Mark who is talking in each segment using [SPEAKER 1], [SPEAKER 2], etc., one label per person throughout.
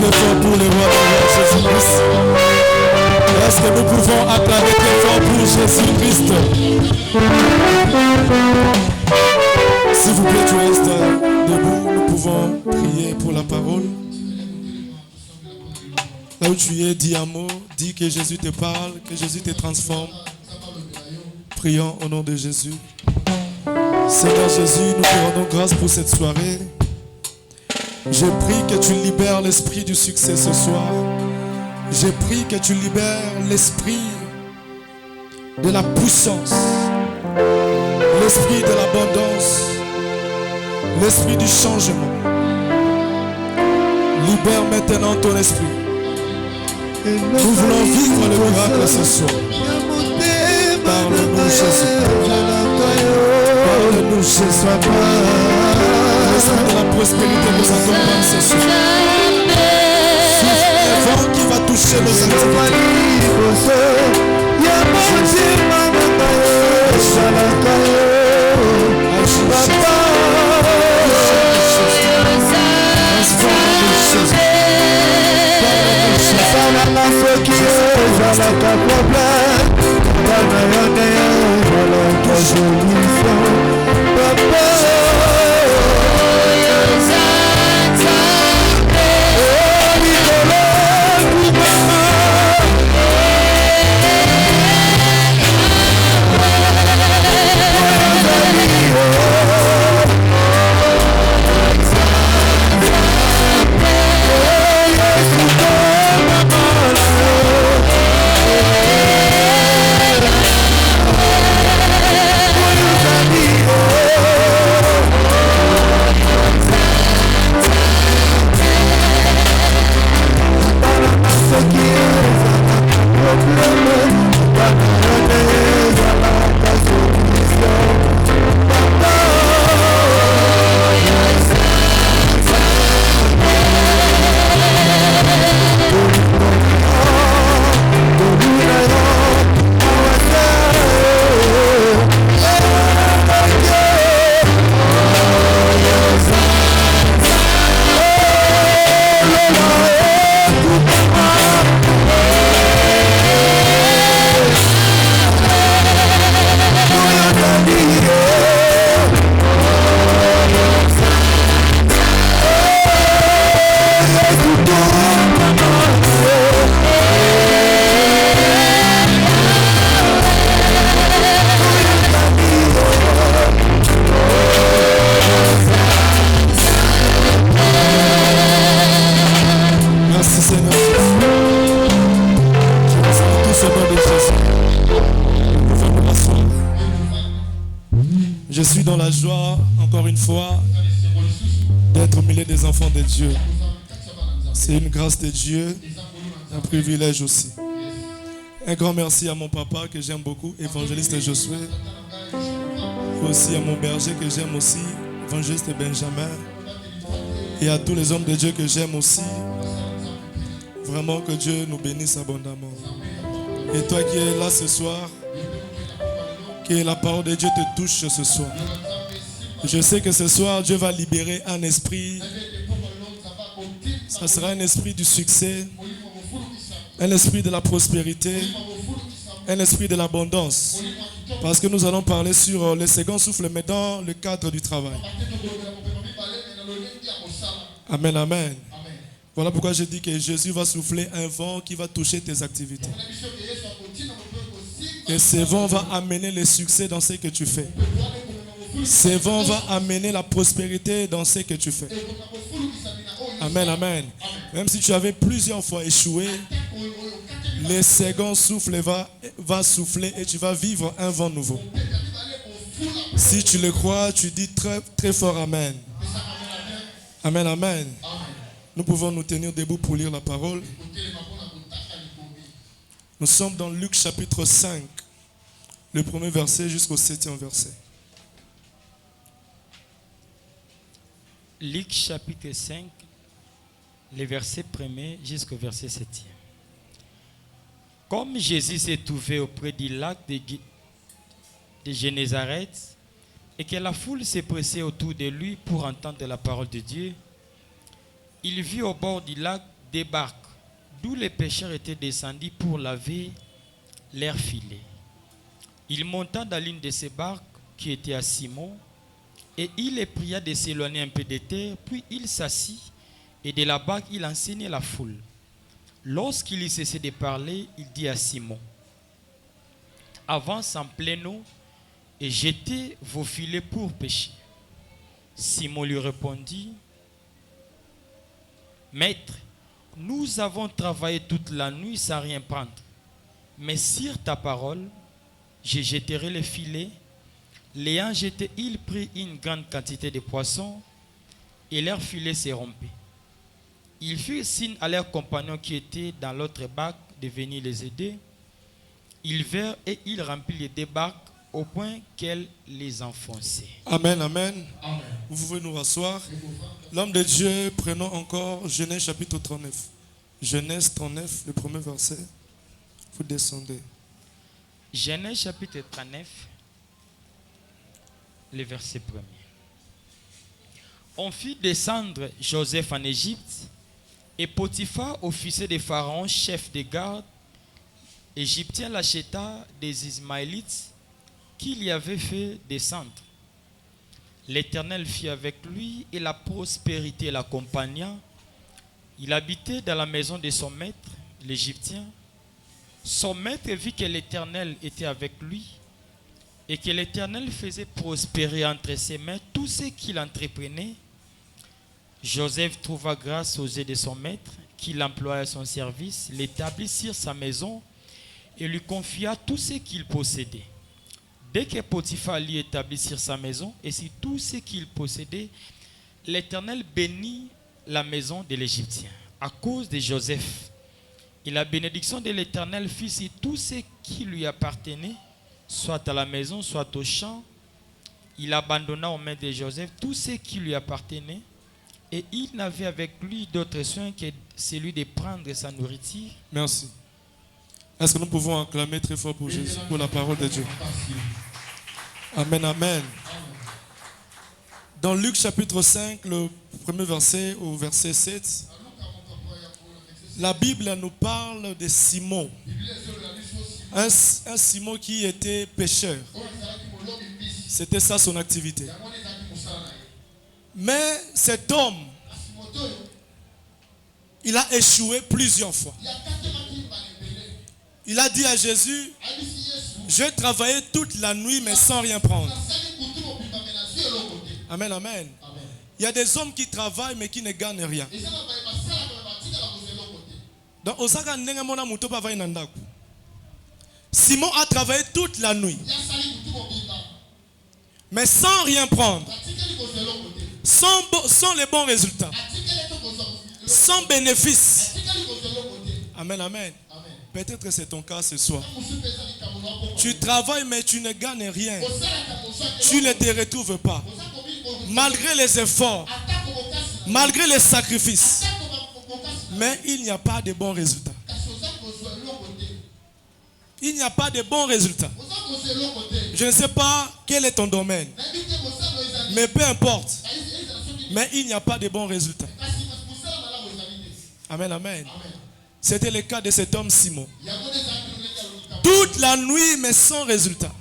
[SPEAKER 1] très fort pour le roi de roi Jésus-Christ? Est-ce que nous pouvons acclamer très fort pour Jésus-Christ? S'il vous plaît, tu restes debout. Nous pouvons prier pour la parole. Là où tu es, dis un mot. Dis que Jésus te parle, que Jésus te transforme. Prions au nom de Jésus. Seigneur Jésus, nous te rendons grâce pour cette soirée. Je prie que tu libères l'esprit du succès ce soir. Je prie que tu libères l'esprit de la puissance, l'esprit de l'abondance, l'esprit du changement. Libère maintenant ton esprit. Nous voulons vivre le miracle ce soir. Parle-nous, Jésus. Parle-nous, Jésus. L'esprit de la prospérité nous accompagne ce soir. Le vent qui va toucher nos Je suis dans la joie, encore une fois, d'être au milieu des enfants de Dieu. C'est une grâce de Dieu, un privilège aussi. Un grand merci à mon papa que j'aime beaucoup, évangéliste Josué. Et aussi à mon berger que j'aime aussi, évangéliste Benjamin. Et à tous les hommes de Dieu que j'aime aussi. Vraiment que Dieu nous bénisse abondamment. Et toi qui es là ce soir, que la parole de Dieu te touche ce soir. Je sais que ce soir, Dieu va libérer un esprit. Ça sera un esprit du succès, un esprit de la prospérité, un esprit de l'abondance. Parce que nous allons parler sur le second souffle, mais dans le cadre du travail. Amen, amen. Voilà pourquoi je dis que Jésus va souffler un vent qui va toucher tes activités. Et ce vent va amener le succès dans ce que tu fais. Ce vent va amener la prospérité dans ce que tu fais. Amen, amen. Même si tu avais plusieurs fois échoué, le second souffle va souffler et tu vas vivre un vent nouveau. Si tu le crois, tu dis très, très fort amen. Amen, amen. Nous pouvons nous tenir debout pour lire la parole. Nous sommes dans Luc chapitre 5, le premier verset jusqu'au 7e verset.
[SPEAKER 2] Luc chapitre 5, les versets 1er jusqu'au verset 7e. Comme Jésus s'est trouvé auprès du lac de Génézareth et que la foule s'est pressée autour de lui pour entendre la parole de Dieu, il vit au bord du lac des barques d'où les pêcheurs étaient descendus pour laver leurs filets. Il monta dans l'une de ces barques qui était à Simon et il les pria de s'éloigner un peu de terre, puis il s'assit et de la barque il enseignait la foule. Lorsqu'il eut cessé de parler, il dit à Simon: avance en pleine eau et jetez vos filets pour pêcher. Simon lui répondit: Maître, nous avons travaillé toute la nuit sans rien prendre, mais sur ta parole, je jetterai les filets. L'ayant jeté, il prit une grande quantité de poissons et leurs filets se rompaient. Ils firent signe à leurs compagnons qui étaient dans l'autre barque de venir les aider. Ils vinrent et ils remplirent les deux barques au point qu'elles les enfonçaient.
[SPEAKER 1] Amen, amen. Amen. Vous pouvez nous rasseoir. L'homme de Dieu, prenons encore Genèse chapitre 39. Genèse 39, le premier verset. Vous descendez.
[SPEAKER 2] Genèse chapitre 39, le verset premier. On fit descendre Joseph en Égypte, et Potiphar, officier de Pharaon, chef de garde, égyptien, l'acheta des Ismaélites qu'il y avait fait descendre. L'Éternel fit avec lui et la prospérité l'accompagna. Il habitait dans la maison de son maître, l'Égyptien. Son maître vit que l'Éternel était avec lui et que l'Éternel faisait prospérer entre ses mains tout ce qu'il entreprenait. Joseph trouva grâce aux yeux de son maître, qui l'employa à son service, l'établit sur sa maison et lui confia tout ce qu'il possédait. Dès que Potiphar l'y établit sur sa maison et sur tout ce qu'il possédait, l'Éternel bénit la maison de l'Égyptien à cause de Joseph. Et la bénédiction de l'Éternel fut sur tout ce qui lui appartenait, soit à la maison, soit au champ. Il abandonna aux mains de Joseph tout ce qui lui appartenait. Et il n'avait avec lui d'autre soin que celui de prendre sa nourriture.
[SPEAKER 1] Merci. Est-ce que nous pouvons acclamer très fort pour Jésus, pour la parole de Dieu? Amen, amen. Dans Luc chapitre 5, le premier verset au verset 7, la Bible nous parle de Simon. Un Simon qui était pêcheur. C'était ça son activité. Mais cet homme, il a échoué plusieurs fois. Il a dit à Jésus: je travaillais toute la nuit mais sans rien prendre. Amen, amen. Il y a des hommes qui travaillent mais qui ne gagnent rien. Donc, Simon a travaillé toute la nuit mais sans rien prendre. Sans les bons résultats. Sans bénéfice. Amen, amen. Peut-être que c'est ton cas ce soir. Tu travailles mais tu ne gagnes rien. Tu ne te retrouves pas. Malgré les efforts, malgré les sacrifices. Mais il n'y a pas de bons résultats. Il n'y a pas de bons résultats. Je ne sais pas quel est ton domaine. Mais peu importe. Mais il n'y a pas de bons résultats. Amen, amen. C'était le cas de cet homme Simon. Toute la nuit, mais sans résultat.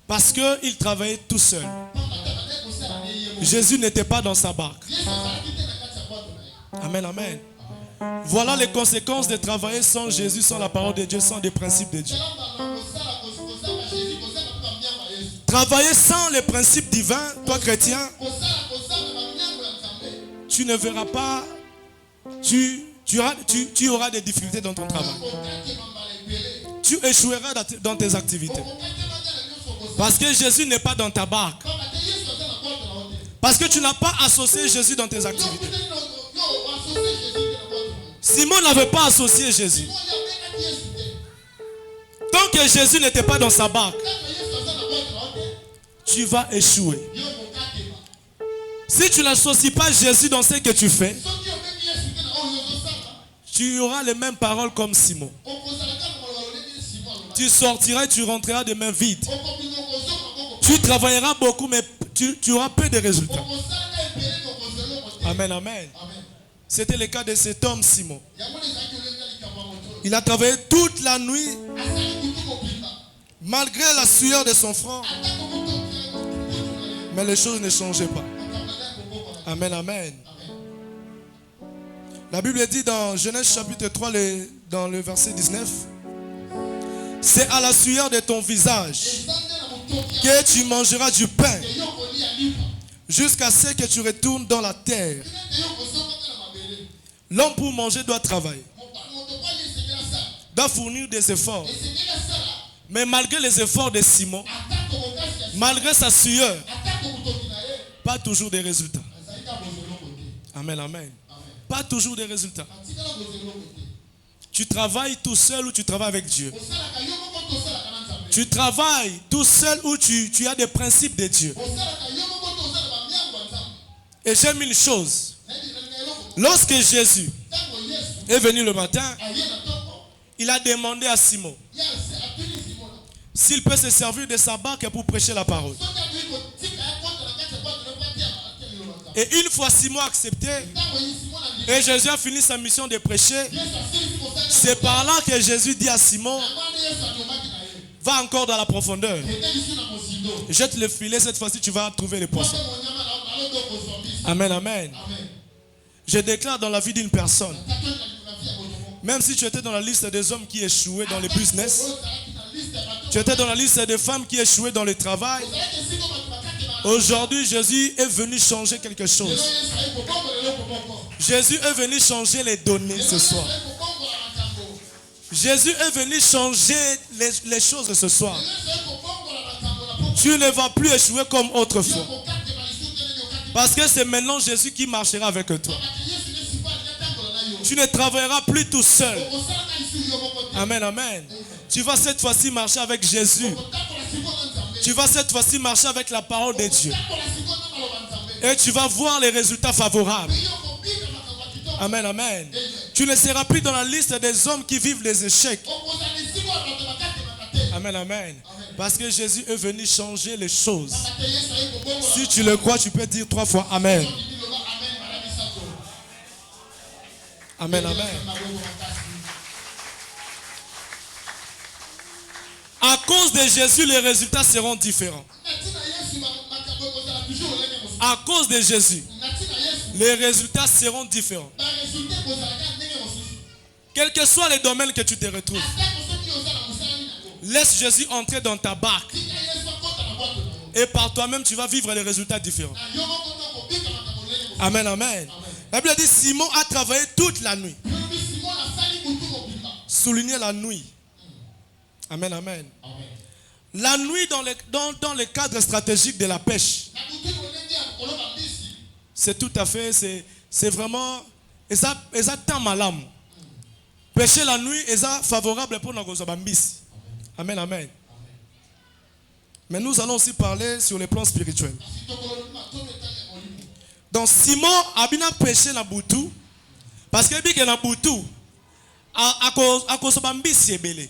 [SPEAKER 1] Parce qu'il travaillait tout seul. Jésus n'était pas dans sa barque. Amen, amen. Voilà les conséquences de travailler sans Jésus, sans la parole de Dieu, sans les principes de Dieu. Travailler sans les principes divins, toi chrétien, tu ne verras pas, tu auras des difficultés dans ton travail. Tu échoueras dans tes activités. Parce que Jésus n'est pas dans ta barque. Parce que tu n'as pas associé Jésus dans tes activités. Simon n'avait pas associé Jésus. Tant que Jésus n'était pas dans sa barque, tu vas échouer. Si tu n'associes pas Jésus dans ce que tu fais, tu auras les mêmes paroles comme Simon. Tu sortiras et tu rentreras de main vide. Tu travailleras beaucoup, mais tu auras peu de résultats. Amen, amen. C'était le cas de cet homme Simon. Il a travaillé toute la nuit malgré la sueur de son front. Mais les choses ne changeaient pas. Amen, amen. La Bible dit dans Genèse chapitre 3, dans le verset 19, c'est à la sueur de ton visage que tu mangeras du pain jusqu'à ce que tu retournes dans la terre. L'homme pour manger doit travailler, doit fournir des efforts. Mais malgré les efforts de Simon, malgré sa sueur, pas toujours des résultats. Amen, amen. Pas toujours des résultats. Tu travailles tout seul ou tu travailles avec Dieu. Tu travailles tout seul ou tu as des principes de Dieu. Et j'aime une chose. Lorsque Jésus est venu le matin, il a demandé à Simon s'il peut se servir de sa barque pour prêcher la parole. Et une fois Simon accepté, et Jésus a fini sa mission de prêcher, c'est par là que Jésus dit à Simon, va encore dans la profondeur. Jette le filet, cette fois-ci tu vas trouver les poissons. Amen, amen. Je déclare dans la vie d'une personne, même si tu étais dans la liste des hommes qui échouaient dans le business, tu étais dans la liste des femmes qui échouaient dans le travail, aujourd'hui Jésus est venu changer quelque chose. Jésus est venu changer les données ce soir. Jésus est venu changer les choses ce soir. Tu ne vas plus échouer comme autrefois. Parce que c'est maintenant Jésus qui marchera avec toi. Tu ne travailleras plus tout seul. Amen, amen. Tu vas cette fois-ci marcher avec Jésus. Tu vas cette fois-ci marcher avec la parole de Dieu. Et tu vas voir les résultats favorables. Amen, amen. Tu ne seras plus dans la liste des hommes qui vivent les échecs. Amen, amen. Parce que Jésus est venu changer les choses. Si tu le crois, tu peux dire 3 fois Amen. Amen, amen. À cause de Jésus, les résultats seront différents. À cause de Jésus, les résultats seront différents. Quel que soit les domaines que tu te retrouves, laisse Jésus entrer dans ta barque. Et par toi-même, tu vas vivre les résultats différents. Amen, amen. La Bible dit Simon a travaillé toute la nuit. Souligner la nuit. Amen, amen. La nuit dans le cadre stratégique de la pêche, c'est tout à fait, c'est vraiment, et ça tend malam. Pêcher la nuit est favorable pour nos bambis. Amen, amen. Mais nous allons aussi parler sur les plans spirituels. Donc Simon a bien pêché la boutou, parce que bien que la boutou, à cause de bambis c'est belé.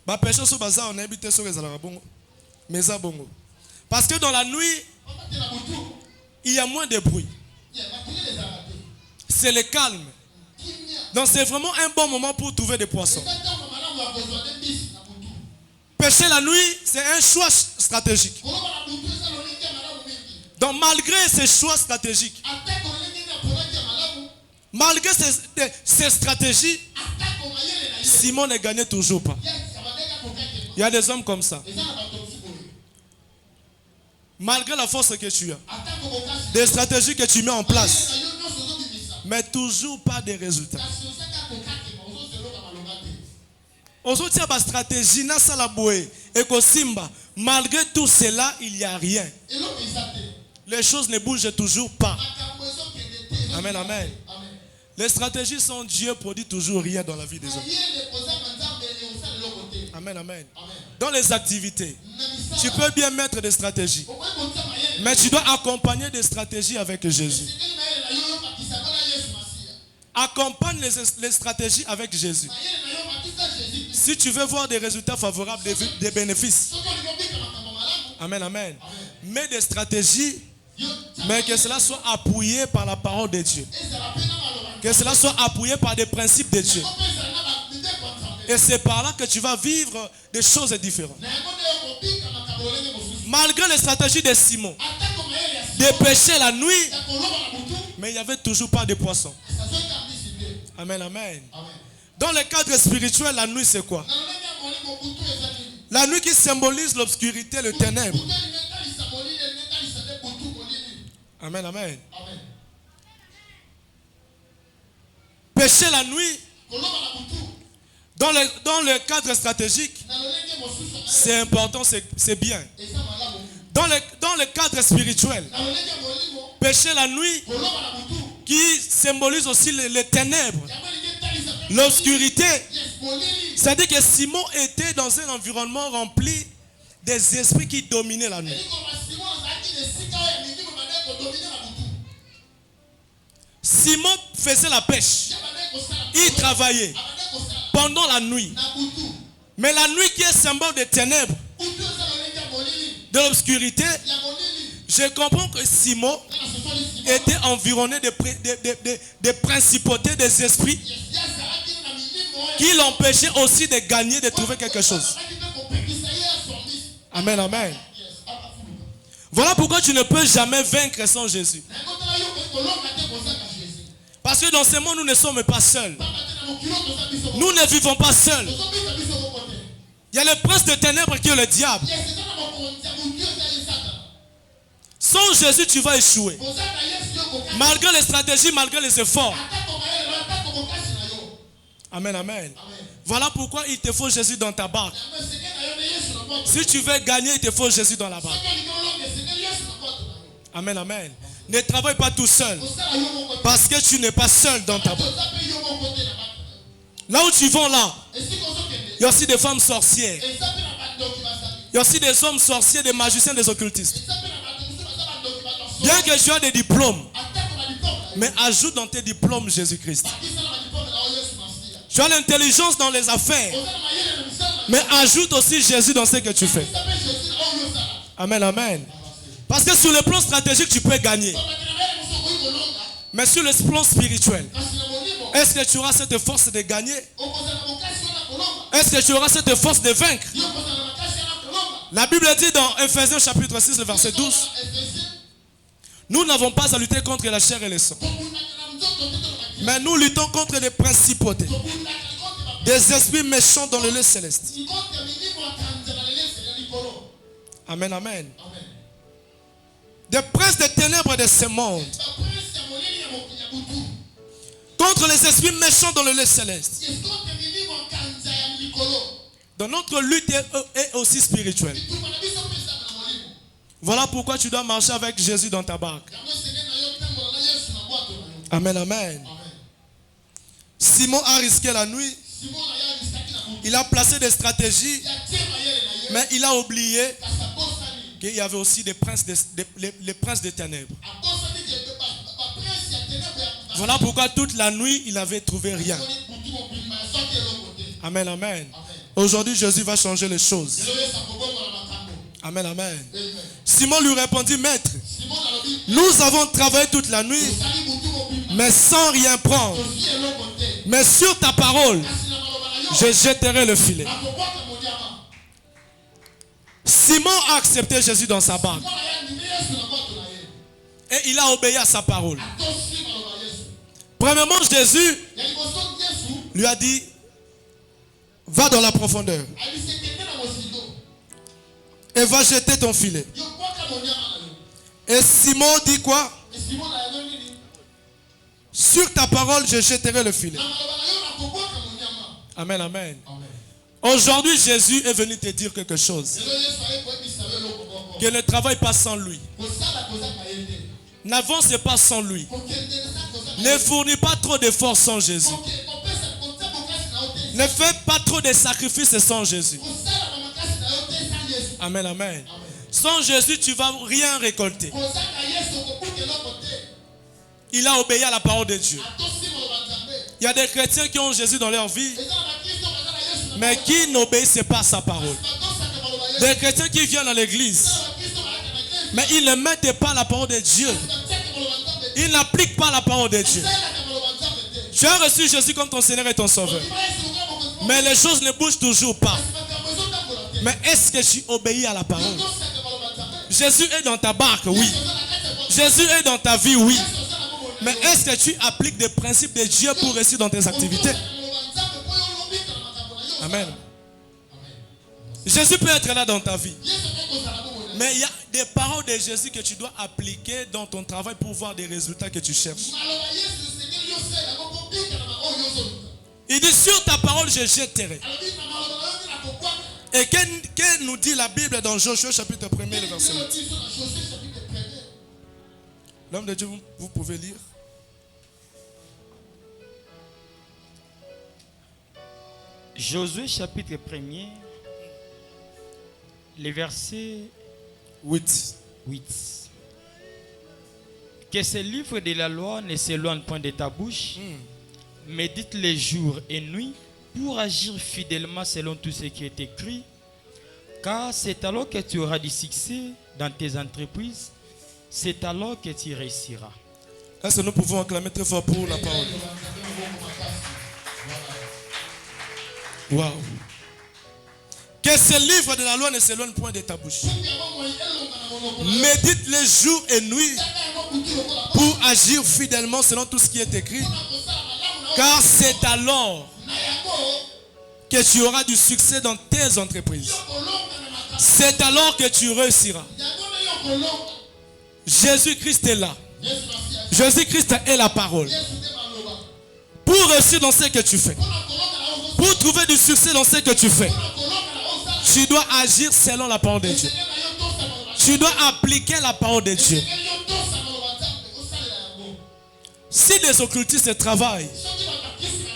[SPEAKER 1] Ba pêcher sur bazar on a habité sur les alabongo, mais ça bongo. Parce que dans la nuit, il y a moins de bruit. C'est le calme. Donc c'est vraiment un bon moment pour trouver des poissons. Pêcher la nuit, c'est un choix stratégique. Donc malgré ces choix stratégiques, malgré ces stratégies, Simon ne gagnait toujours pas. Il y a des hommes comme ça. Malgré la force que tu as, des stratégies que tu mets en place, mais toujours pas de résultats. Aujourd'hui, ma stratégie, malgré tout cela, il n'y a rien. Les choses ne bougent toujours pas. Amen, amen. Les stratégies sont Dieu produit toujours rien dans la vie des hommes. Amen, amen. Dans les activités, tu peux bien mettre des stratégies, mais tu dois accompagner des stratégies avec Jésus. Accompagne les stratégies avec Jésus. Si tu veux voir des résultats favorables, des bénéfices. Amen, amen. Mets des stratégies Mais que cela soit appuyé par la parole de Dieu. Que cela soit appuyé par des principes de Dieu. Et c'est par là que tu vas vivre des choses différentes. Malgré les stratégies de Simon, de pêcher la nuit, mais il n'y avait toujours pas de poissons. Amen, amen. Dans le cadre spirituel, la nuit c'est quoi? La nuit qui symbolise l'obscurité, le ténèbre. Amen, amen. Pêcher la nuit, dans le cadre stratégique, c'est important, c'est bien. Dans le cadre spirituel, pêcher la nuit, qui symbolise aussi les ténèbres, l'obscurité. C'est-à-dire que Simon était dans un environnement rempli des esprits qui dominaient la nuit. Simon faisait la pêche. Il travaillait pendant la nuit. Mais la nuit qui est symbole des ténèbres, de l'obscurité, je comprends que Simon était environné des principautés, des esprits qui l'empêchaient aussi de gagner, de trouver quelque chose. Amen, amen. Voilà pourquoi tu ne peux jamais vaincre sans Jésus. Parce que dans ce monde, nous ne sommes pas seuls. Nous ne vivons pas seuls. Il y a le prince de ténèbres qui est le diable. Sans Jésus, tu vas échouer. Malgré les stratégies, malgré les efforts. Amen, amen. Voilà pourquoi il te faut Jésus dans ta barque. Si tu veux gagner, il te faut Jésus dans la barque. Amen, amen. Ne travaille pas tout seul. Parce que tu n'es pas seul dans ta barque. Là où tu vas là, il y a aussi des femmes sorcières. Il y a aussi des hommes sorciers, des magiciens, des occultistes. Bien que tu aies des diplômes, mais ajoute dans tes diplômes Jésus-Christ. Tu as l'intelligence dans les affaires, mais ajoute aussi Jésus dans ce que tu fais. Amen, amen. Parce que sur le plan stratégique, tu peux gagner. Mais sur le plan spirituel, est-ce que tu auras cette force de gagner? Est-ce que tu auras cette force de vaincre? La Bible dit dans Ephésiens chapitre 6, le verset 12, nous n'avons pas à lutter contre la chair et le sang, mais nous luttons contre les principautés, des esprits méchants dans le lieu céleste. Amen, amen. Des princes des ténèbres de ce monde, contre les esprits méchants dans le lieu céleste. Donc notre lutte est aussi spirituelle. Voilà pourquoi tu dois marcher avec Jésus dans ta barque. Amen, amen. Simon a risqué la nuit. Il a placé des stratégies, mais il a oublié qu'il y avait aussi des princes les princes des ténèbres. Voilà pourquoi toute la nuit, il n'avait trouvé rien. Amen, amen. Aujourd'hui, Jésus va changer les choses. Amen, amen. Simon lui répondit, maître, nous avons travaillé toute la nuit, mais sans rien prendre. Mais sur ta parole, je jetterai le filet. Simon a accepté Jésus dans sa barque. Et il a obéi à sa parole. Premièrement, Jésus lui a dit, va dans la profondeur et va jeter ton filet. Et Simon dit quoi? Sur ta parole, je jetterai le filet. Amen, amen. Aujourd'hui, Jésus est venu te dire quelque chose. Que ne travaille pas sans lui. N'avance pas sans lui. Ne fournis pas trop d'efforts sans Jésus. Ne fais pas trop de sacrifices sans Jésus. Amen, amen. Sans Jésus, tu ne vas rien récolter. Il a obéi à la parole de Dieu. Il y a des chrétiens qui ont Jésus dans leur vie, mais qui n'obéissent pas à sa parole. Des chrétiens qui viennent à l'église, mais ils ne mettent pas la parole de Dieu il n'applique pas la parole de Dieu. Tu as reçu Jésus comme ton Seigneur et ton Sauveur. Mais les choses ne bougent toujours pas. Mais est-ce que tu obéis à la parole? Jésus est dans ta barque, oui. Jésus est dans ta vie, oui. Mais est-ce que tu appliques des principes de Dieu pour réussir dans tes activités? Amen. Jésus peut être là dans ta vie. Mais il y a des paroles de Jésus que tu dois appliquer dans ton travail pour voir des résultats que tu cherches. Il dit sur ta parole je jetterai. Et que nous dit la Bible dans Josué chapitre 1er, le verset 8. L'homme de Dieu, vous pouvez lire.
[SPEAKER 2] Josué chapitre 1er, le verset
[SPEAKER 1] 8.
[SPEAKER 2] Que ce livre de la loi ne s'éloigne point de ta bouche, médite les jours et nuits pour agir fidèlement selon tout ce qui est écrit, car c'est alors que tu auras du succès dans tes entreprises, c'est alors que tu réussiras.
[SPEAKER 1] Est-ce que nous pouvons acclamer très fort pour la parole? Wow. Que ce livre de la loi ne s'éloigne point de ta bouche. Médite les jours et nuits pour agir fidèlement selon tout ce qui est écrit. Car c'est alors que tu auras du succès dans tes entreprises. C'est alors que tu réussiras. Jésus-Christ est là. Jésus-Christ est la parole. Pour réussir dans ce que tu fais, pour trouver du succès dans ce que tu fais, tu dois agir selon la parole de Dieu. Tu dois appliquer la parole de Dieu. Si des occultistes travaillent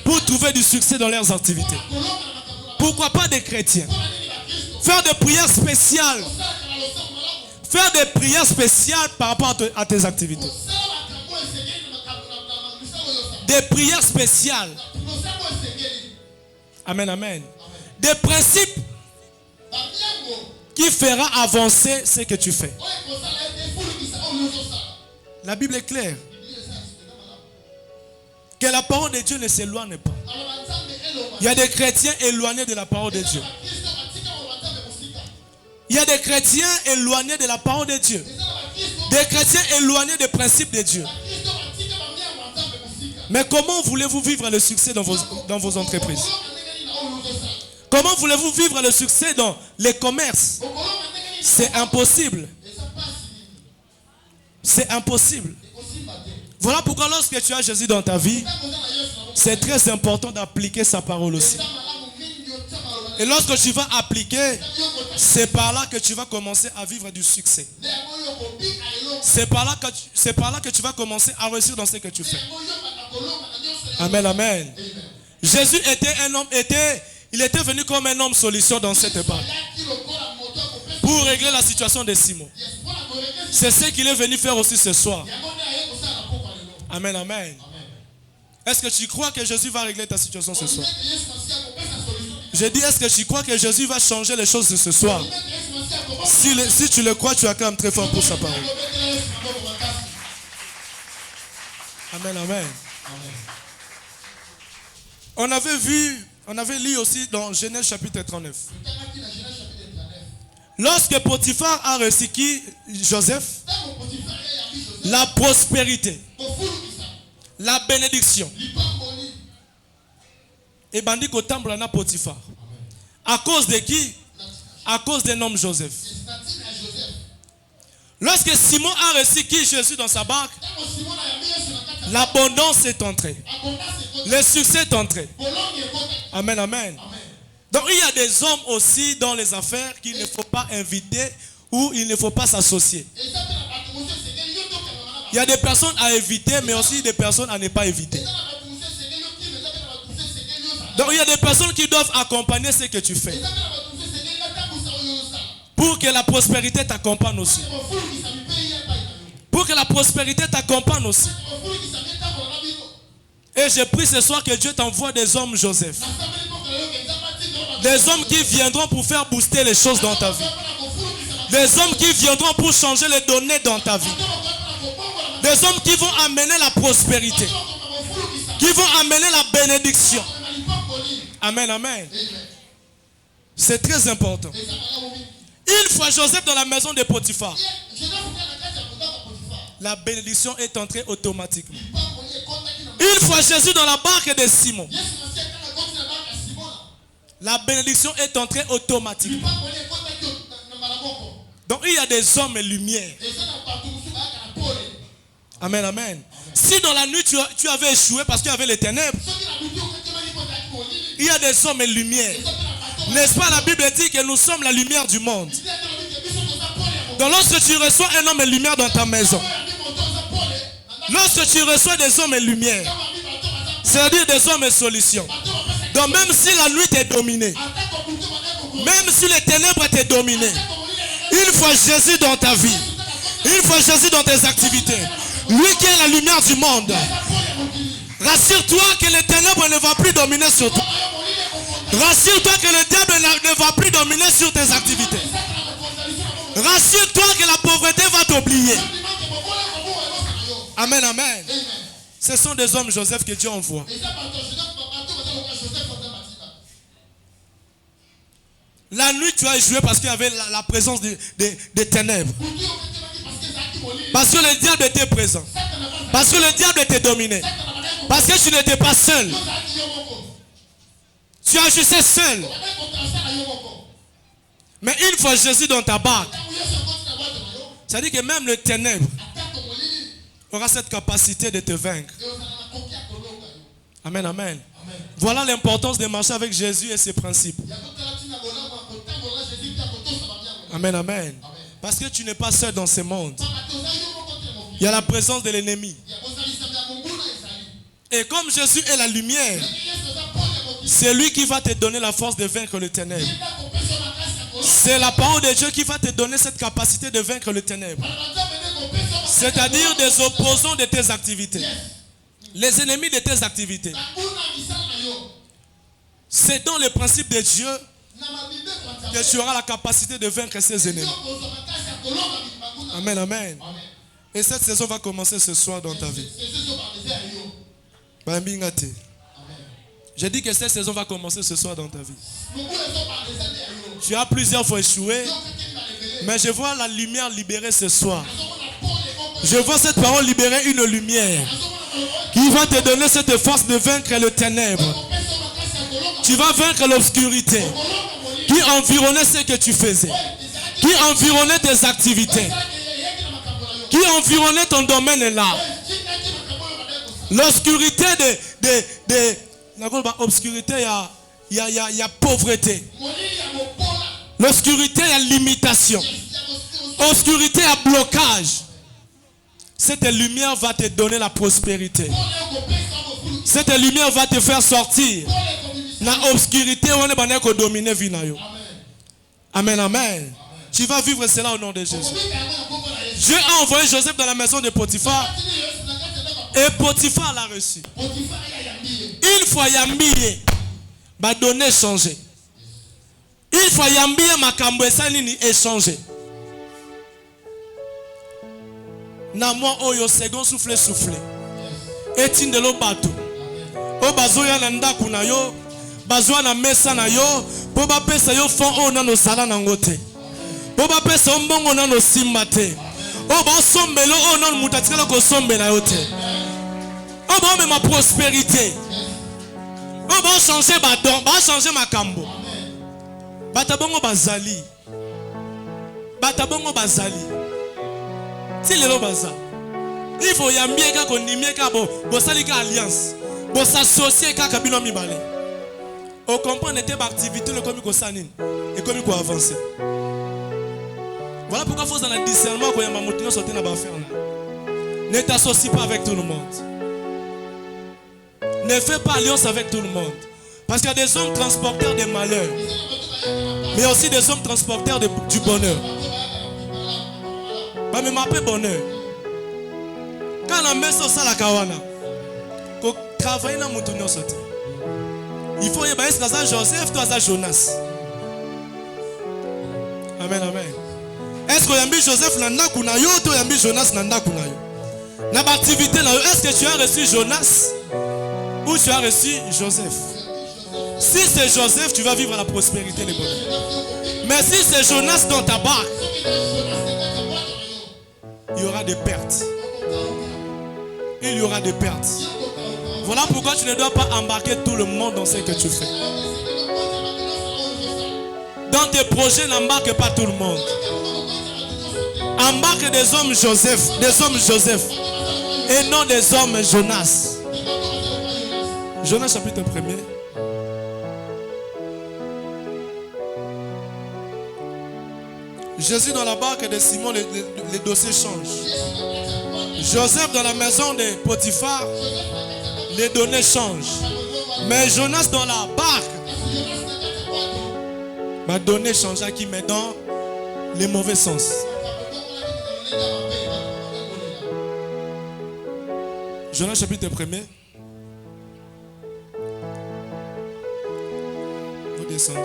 [SPEAKER 1] pour trouver du succès dans leurs activités, pourquoi pas des chrétiens? Faire des prières spéciales. Faire des prières spéciales par rapport à tes activités. Des prières spéciales. Amen, amen. Des principes qui fera avancer ce que tu fais. La Bible est claire. Que la parole de Dieu ne s'éloigne pas. Il y a des chrétiens éloignés de la parole de Dieu. Il y a des chrétiens éloignés de la parole de Dieu. Des chrétiens éloignés des principes de Dieu. Mais comment voulez-vous vivre le succès dans vos entreprises? Comment voulez-vous vivre le succès dans les commerces? C'est impossible. C'est impossible. Voilà pourquoi lorsque tu as Jésus dans ta vie, c'est très important d'appliquer sa parole aussi. Et lorsque tu vas appliquer, c'est par là que tu vas commencer à vivre du succès. C'est par là que tu vas commencer à réussir dans ce que tu fais. Amen, amen. Jésus était un homme, il était venu comme un homme solution dans cette barque pour régler la situation de Simon. C'est ce qu'il est venu faire aussi ce soir. Amen, amen. Est-ce que tu crois que Jésus va régler ta situation ce soir? Je dis, est-ce que tu crois que Jésus va changer les choses de ce soir? Si tu le crois, tu acclames très fort pour sa parole. Amen, amen. On avait lu aussi dans Genèse chapitre 39. Lorsque Potiphar a reçu Joseph, la prospérité, la bénédiction, et bandit au temple à Potiphar. À cause de qui? À cause d'un homme Joseph. Lorsque Simon a reçu Jésus dans sa barque, l'abondance est entrée. Le succès est entré. Amen, amen. Donc il y a des hommes aussi dans les affaires qu'il ne faut pas inviter ou il ne faut pas s'associer. Il y a des personnes à éviter, mais aussi des personnes à ne pas éviter. Donc il y a des personnes qui doivent accompagner ce que tu fais. Pour que la prospérité t'accompagne aussi. Pour que la prospérité t'accompagne aussi. Et je prie ce soir que Dieu t'envoie des hommes Joseph. Des hommes qui viendront pour faire booster les choses dans ta vie. Des hommes qui viendront pour changer les données dans ta vie. Des hommes qui vont amener la prospérité. Qui vont amener la bénédiction. Amen, amen. C'est très important. Une fois Joseph dans la maison de Potiphar, la bénédiction est entrée automatiquement. Une fois Jésus dans la barque de Simon, la bénédiction est entrée automatiquement. Donc il y a des hommes et lumière. Amen, amen. Si dans la nuit tu avais échoué parce qu'il y avait les ténèbres, il y a des hommes et lumière. N'est-ce pas, la Bible dit que nous sommes la lumière du monde. Donc lorsque tu reçois un homme et lumière dans ta maison, lorsque tu reçois des hommes et lumière, c'est-à-dire des hommes et solutions. Donc même si la nuit t'est dominée, même si les ténèbres t'est dominées, une fois Jésus dans ta vie, une fois Jésus dans tes activités, lui qui est la lumière du monde, rassure-toi que les ténèbres ne vont plus dominer sur toi. Rassure-toi que le diable ne va plus dominer sur tes activités. Rassure-toi que la pauvreté va t'oublier. Amen, amen. Ce sont des hommes, Joseph, que Dieu envoie. La nuit, tu as échoué parce qu'il y avait la présence des ténèbres. Parce que le diable était présent. Parce que le diable était dominé. Parce que tu n'étais pas seul. Tu agissais seul. Mais une fois Jésus dans ta barque, ça dit que même le ténèbre aura cette capacité de te vaincre. Amen, amen. Voilà l'importance de marcher avec Jésus et ses principes. Amen, amen. Parce que tu n'es pas seul dans ce monde. Il y a la présence de l'ennemi. Et comme Jésus est la lumière, c'est lui qui va te donner la force de vaincre le ténèbre. C'est la parole de Dieu qui va te donner cette capacité de vaincre le ténèbre. C'est-à-dire des opposants de tes activités. Les ennemis de tes activités. C'est dans le principe de Dieu que tu auras la capacité de vaincre ces ennemis. Amen, amen. Et cette saison va commencer ce soir dans ta vie. J'ai dit que cette saison va commencer ce soir dans ta vie. Tu as plusieurs fois échoué, mais je vois la lumière libérée ce soir. Je vois cette parole libérer une lumière qui va te donner cette force de vaincre le ténèbre. Tu vas vaincre l'obscurité qui environnait ce que tu faisais, qui environnait tes activités, qui environnait ton domaine là. L'obscurité l'obscurité, il y a pauvreté. L'obscurité, il y a limitation. L'obscurité, il y a blocage. Cette lumière va te donner la prospérité. Cette lumière va te faire sortir. L'obscurité, on est dominer vie. Amen, amen. Tu vas vivre cela au nom de Jésus. Dieu a envoyé Joseph dans la maison de Potiphar. Et Potiphar l'a reçu. Une fois Yambiye, ma donnée changé. Une fois Yambiye, ma kambouesani est changé. Na moi oyo second souffle. Etine de lo bateau. O bazoya na ndaku na yo, bazoya na mesa na yo, po ba pesa yo fond o na no sala na ngote. Po ba pesa mbongo na no simba te. O ba sombelo o na mutatikela ko sombela yo te. O ba me ma prospérité. On va changer ma don, on va changer ma cambo. Batabongo bazali. Batabongo bazali. Si le baza. Il faut yambie ka konimie ka bo salika alliance. Bo s'associer ka kabino mibale. On comprend n'était pas activité le comme ko sanine et comme ko avancer. Voilà pourquoi il faut dans le discernement ko yamba motino sauter na ba faire là. Ne t'associe pas avec tout le monde. Ne fais pas alliance avec tout le monde. Parce qu'il y a des hommes transporteurs de malheur. Mais aussi des hommes transporteurs du bonheur. Bah, mais m'appelle bonheur. Quand on met ça à la kawana, qu'on travaille dans mon tournoi sauté. Il faut y avoir un Joseph, toi un Jonas. Amen, amen. Est-ce que y a mis Joseph nanda kunayo, toi y a mis Jonas nanda kunayo? Dans l'activité, est-ce que tu as reçu Jonas ou tu as reçu Joseph? Si c'est Joseph, tu vas vivre la prospérité et le bonheur. Mais si c'est Jonas dans ta barque, il y aura des pertes. Il y aura des pertes. Voilà pourquoi tu ne dois pas embarquer tout le monde dans ce que tu fais. Dans tes projets, n'embarque pas tout le monde. Embarque des hommes Joseph, et non des hommes Jonas. Jonas chapitre 1er. Jésus dans la barque de Simon, les dossiers changent. Joseph dans la maison de Potiphar, les données changent. Mais Jonas dans la barque, ma donnée changea qui met dans les mauvais sens. Jonas chapitre 1er. Vous descendez.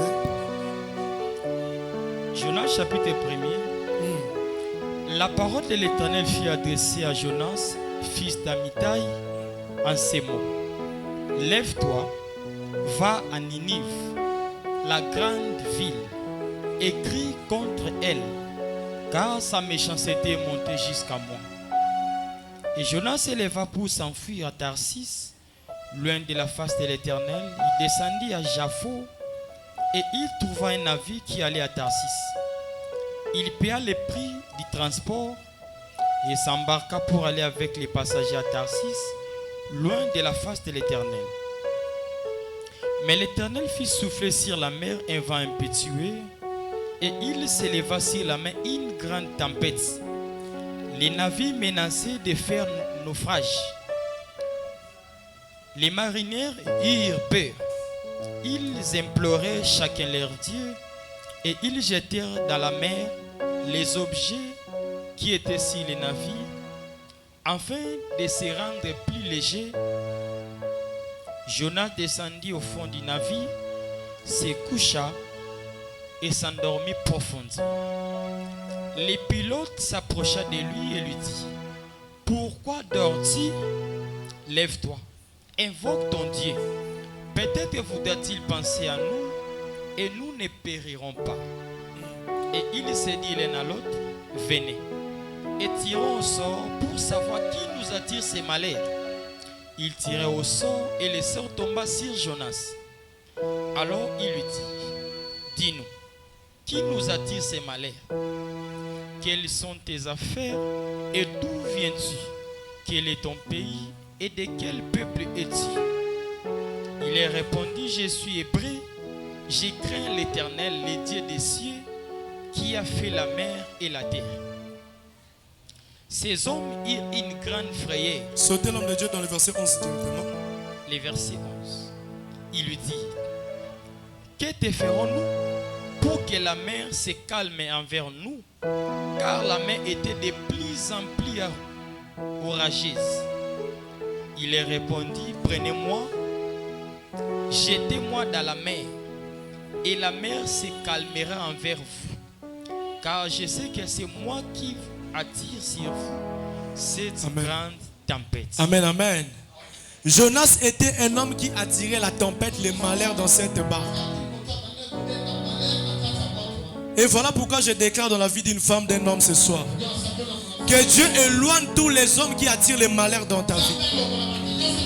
[SPEAKER 2] Jonas chapitre 1er. La parole de l'Éternel fut adressée à Jonas, fils d'Amittai, en ces mots. Lève-toi, va à Ninive, la grande ville, et crie contre elle, car sa méchanceté est montée jusqu'à moi. Et Jonas s'éleva pour s'enfuir à Tarsis, loin de la face de l'Éternel. Il descendit à Jaffo, et il trouva un navire qui allait à Tarsis. Il paya le prix du transport et s'embarqua pour aller avec les passagers à Tarsis, loin de la face de l'Éternel. Mais l'Éternel fit souffler sur la mer un vent impétueux, et il s'éleva sur la mer une grande tempête. Les navires menaçaient de faire naufrage. Les mariniers eurent peur. Ils imploraient chacun leur Dieu, et ils jetèrent dans la mer les objets qui étaient sur les navires, afin de se rendre plus légers. Jonas descendit au fond du navire, se coucha et s'endormit profondément. Le pilote s'approcha de lui et lui dit: pourquoi dors-tu? Lève-toi, invoque ton Dieu. Peut-être voudra-t-il penser à nous et nous ne périrons pas. Et ils se dirent l'un à l'autre: venez et tirons au sort pour savoir qui nous attire ces malheurs. Ils tirèrent au sort et le sort tomba sur Jonas. Alors il lui dit: dis-nous, qui nous attire ces malheurs? Quelles sont tes affaires et d'où viens-tu? Quel est ton pays et de quel peuple es-tu? Il leur répondit: je suis hébreu, je crains l'Éternel, le Dieu des cieux, qui a fait la mer et la terre. Ces hommes eurent une grande frayeur.
[SPEAKER 1] Sautez l'homme de Dieu dans le verset 11 directement.
[SPEAKER 2] Le verset 11. Il lui dit: que te ferons-nous pour que la mer se calme envers nous? Car la mer était de plus en plus orageuse. Il leur répondit: prenez-moi, jetez-moi dans la mer, et la mer se calmera envers vous. Car je sais que c'est moi qui attire sur vous cette grande tempête.
[SPEAKER 1] Amen, amen. Jonas était un homme qui attirait la tempête, les malheurs dans cette barque. Et voilà pourquoi je déclare dans la vie d'une femme, d'un homme ce soir, que Dieu éloigne tous les hommes qui attirent les malheurs dans ta vie.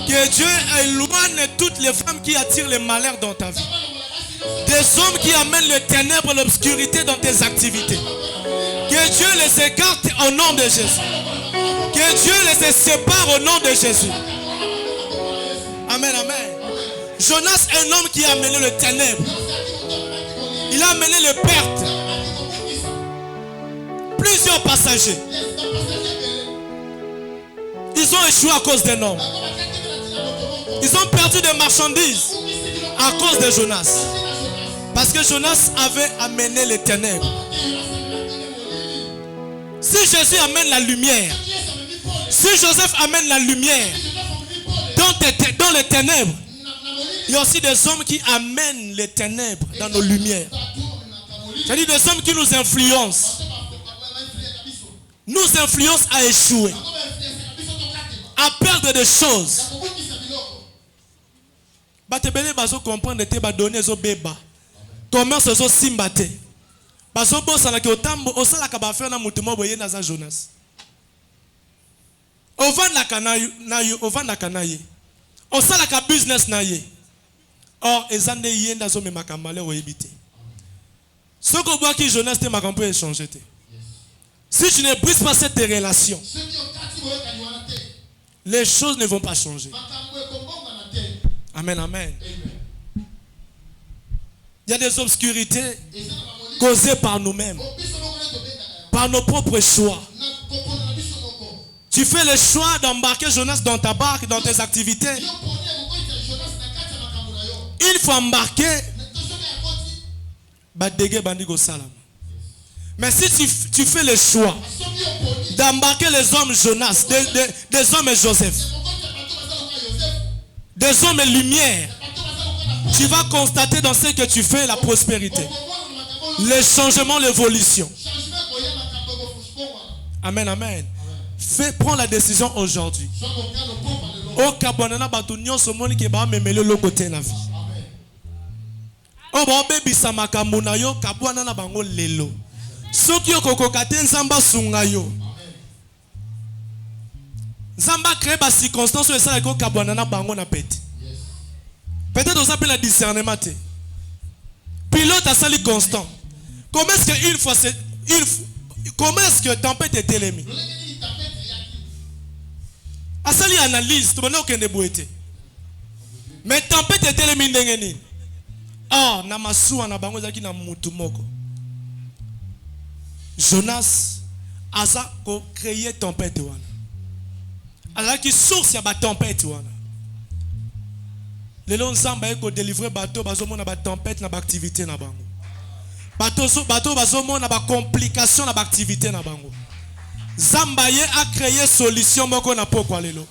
[SPEAKER 1] Que Dieu éloigne toutes les femmes qui attirent les malheurs dans ta vie. Des hommes qui amènent le ténèbre, l'obscurité dans tes activités. Que Dieu les écarte au nom de Jésus. Que Dieu les sépare au nom de Jésus. Amen, amen. Jonas, un homme qui a amené le ténèbre. Il a amené les pertes. Plusieurs passagers. Ils ont échoué à cause d'un homme. Ils ont perdu des marchandises à cause de Jonas. Parce que Jonas avait amené les ténèbres. Si Jésus amène la lumière, si Joseph amène la lumière dans les ténèbres, il y a aussi des hommes qui amènent les ténèbres dans nos lumières. C'est-à-dire des hommes qui nous influencent. Nous influencent à échouer. à perdre des choses. Batebele bazo comprendre te ba donner zo beba. Commerce zo simbate. Bazo bossa na ki otambo osala ka ba faire na mutu mo boye na za Jonas. Ovanda kana ye. Osala ka business na ye. Or ezande yenda zo me makambale oyebite. Soko boa ki Jonas te makampo échanger te. Si tu ne brises pas cette relation, les choses ne vont pas changer. Amen, amen. Il y a des obscurités causées par nous-mêmes, par nos propres choix. Tu fais le choix d'embarquer Jonas dans ta barque, dans tes activités. Il faut embarquer. Mais si tu fais le choix d'embarquer les hommes Jonas, des hommes Joseph, des hommes lumière, tu vas constater dans ce que tu fais la prospérité, le changement, l'évolution. Amen, amen. Prends la décision aujourd'hui. Au Kabonana Batunyon Somoni qui va me mêler le côté de la vie. Oh baby Samakamuna yo Kabwana na bango lelo. Soki yo kokokate nzamba sunga yo. Nzamba crée ba circonstance et ça ko Kabwana na bango na pete. Peut-être on s'appelle le discernement. Pilote à sali constant. Comment est-ce que une fois comment est-ce que tempête est télémi? Asali analyse, tu m'as aucun ébouété. Mais tempête est télémi ndengeni. Ah, na masuwa na bango zaki na mutu moko. Jonas asa ko créer tempête wana. Alors qui source ya ba tempête wana. Les longs zamba eko délivrer bateau bazomo na ba tempête na ba activité na bango. Bateau bazomo na ba complication na ba activité na bango. Zambaye a créé solution moko na pokwa lelo.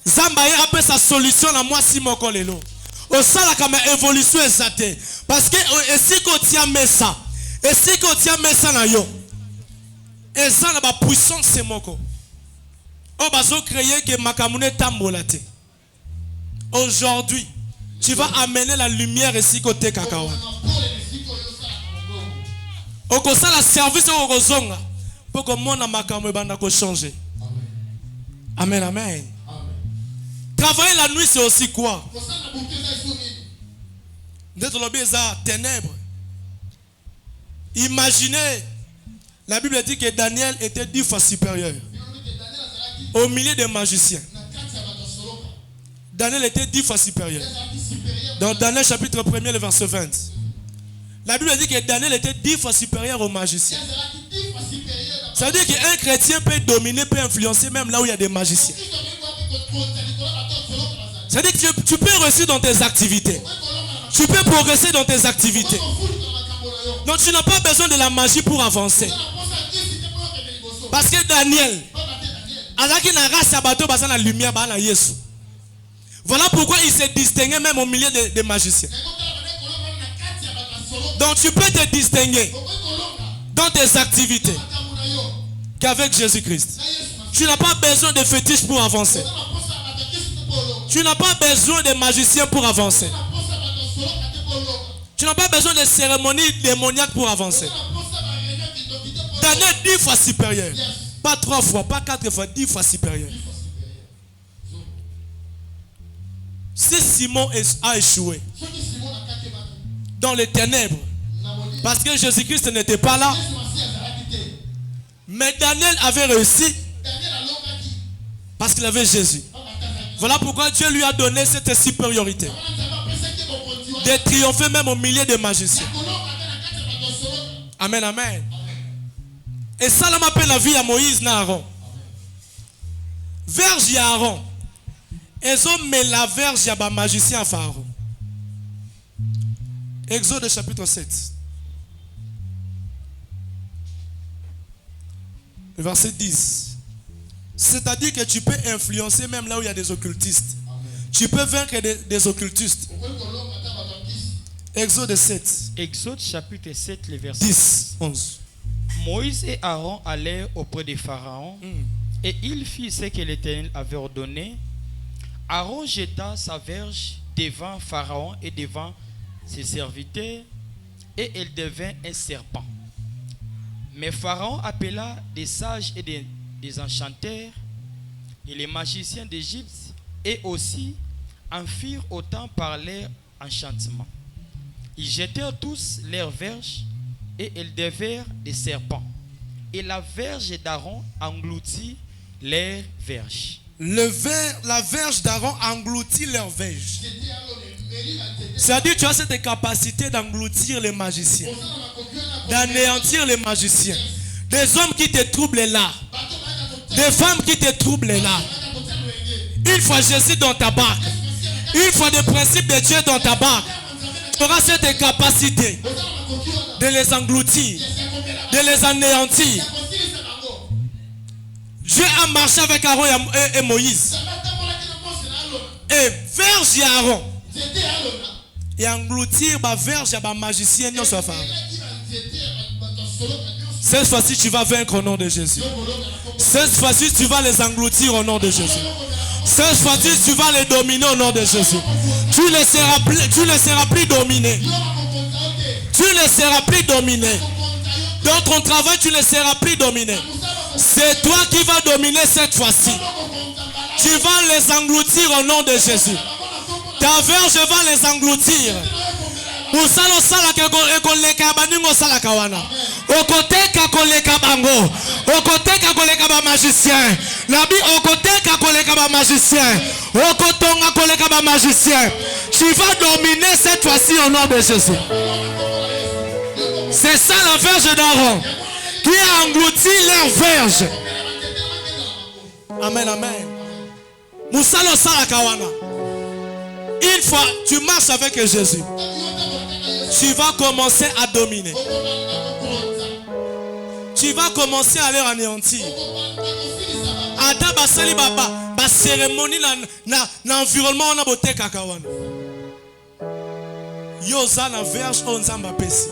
[SPEAKER 1] Zambaye a fait sa solution na moi si moko lelo. Au sala comme évolution exacte. Parce que si qu'on tient messa, et si qu'on tient messa na yo, et ça na ba puissance c'est moko. On bazo créer que makamune tambolate. Aujourd'hui, tu vas amener la lumière ici côté cacao. Au kosa la service au rozonga pour que mon makamune banda ko changer. Amen, amen. Travailler la nuit c'est aussi quoi? Ténèbres. Imaginez, la Bible dit que Daniel était 10 fois supérieur au milieu des magiciens. Daniel était 10 fois supérieur. Dans Daniel chapitre 1er, le verset 20. La Bible dit que Daniel était 10 fois supérieur aux magiciens. Ça veut dire qu'un chrétien peut dominer, peut influencer même là où il y a des magiciens. Ça veut dire que tu peux réussir dans tes activités. Tu peux progresser dans tes activités. Donc tu n'as pas besoin de la magie pour avancer. Parce que Daniel, voilà pourquoi il s'est distingué même au milieu des magiciens. Donc tu peux te distinguer dans tes activités qu'avec Jésus-Christ. Tu n'as pas besoin de fétiches pour avancer. Tu n'as pas besoin de magiciens pour avancer. Tu n'as pas besoin de cérémonies démoniaques pour avancer. Daniel 10 fois supérieur. Pas 3 fois, pas 4 fois, 10 fois supérieur. Si Simon a échoué dans les ténèbres, parce que Jésus-Christ n'était pas là, mais Daniel avait réussi parce qu'il avait Jésus. Voilà pourquoi Dieu lui a donné cette supériorité de triompher même au milieu des magiciens. Amen, amen. Et ça, là, m'appelle la vie à Moïse et Aaron. Verge à Aaron. Ils ont mis la verge à magicien à Pharaon. Exode chapitre 7. Verset 10. C'est-à-dire que tu peux influencer même là où il y a des occultistes. Amen. Tu peux vaincre des occultistes. Exode 7.
[SPEAKER 2] Exode chapitre 7, le verset
[SPEAKER 1] 10, 11.
[SPEAKER 2] Moïse et Aaron allèrent auprès de Pharaon Et il fit ce que l'Éternel avait ordonné. Aaron jeta sa verge devant Pharaon et devant ses serviteurs, et elle devint un serpent. Mais Pharaon appela des sages et des enchanteurs et les magiciens d'Égypte, et aussi en firent autant par leur enchantement. Ils jetèrent tous leurs verges, et elles devinrent des serpents. Et la verge d'Aaron engloutit leurs verges.
[SPEAKER 1] La verge d'Aaron engloutit leurs verges. C'est-à-dire que tu as cette capacité d'engloutir les magiciens, d'anéantir les magiciens. Des hommes qui te troublent là, des femmes qui te troublent là. Une fois Jésus dans ta barque, une fois le principe de Dieu dans ta barque, tu auras cette capacité de les engloutir, de les anéantir. Dieu a marché avec Aaron et Moïse. Et verge Aaron. Et engloutir ma verge à ma magicien. Cette fois-ci, tu vas vaincre au nom de Jésus. Cette fois-ci, tu vas les engloutir au nom de Jésus. Cette fois-ci, tu vas les dominer au nom de Jésus. Tu ne les seras plus dominés. Tu ne les seras plus dominés. Dans ton travail, tu ne seras plus dominé. C'est toi qui vas dominer cette fois-ci. Tu vas les engloutir au nom de Jésus. Ta verge va les engloutir. Usalo sala koleka baningo sala kawana. Okoteka koleka bango. Okoteka koleka ba magicien. Nabi okoteka koleka ba magicien. Okotonga koleka ba magicien. Tu vas dominer cette fois-ci au nom de Jésus. C'est ça la verge d'Aaron qui a englouti leur verge. Amen, amen. Musalo sala kawana. Une fois tu marches avec Jésus, tu vas commencer à dominer. Tu vas commencer à les anéantir. Ada basali baba, ba cérémonie na environnement on a boté kakawana. Yoza na verge on zamba pesi.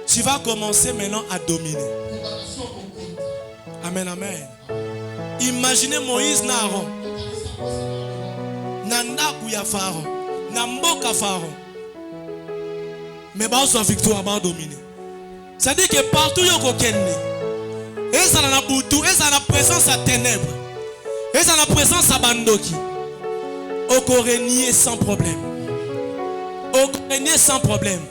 [SPEAKER 1] Tu vas commencer maintenant à dominer. Amen, amen. Imaginez Moïse na Aaron. Nandaku ya Pharaon. Namboka Pharaon. Mais bah on victoire, bah dominer. C'est-à-dire que partout yoko kenne. Et ça na boutou, et ça na présence à ténèbres. Et ça na présence à bandoki. Oko régner sans problème. Oko régner sans problème.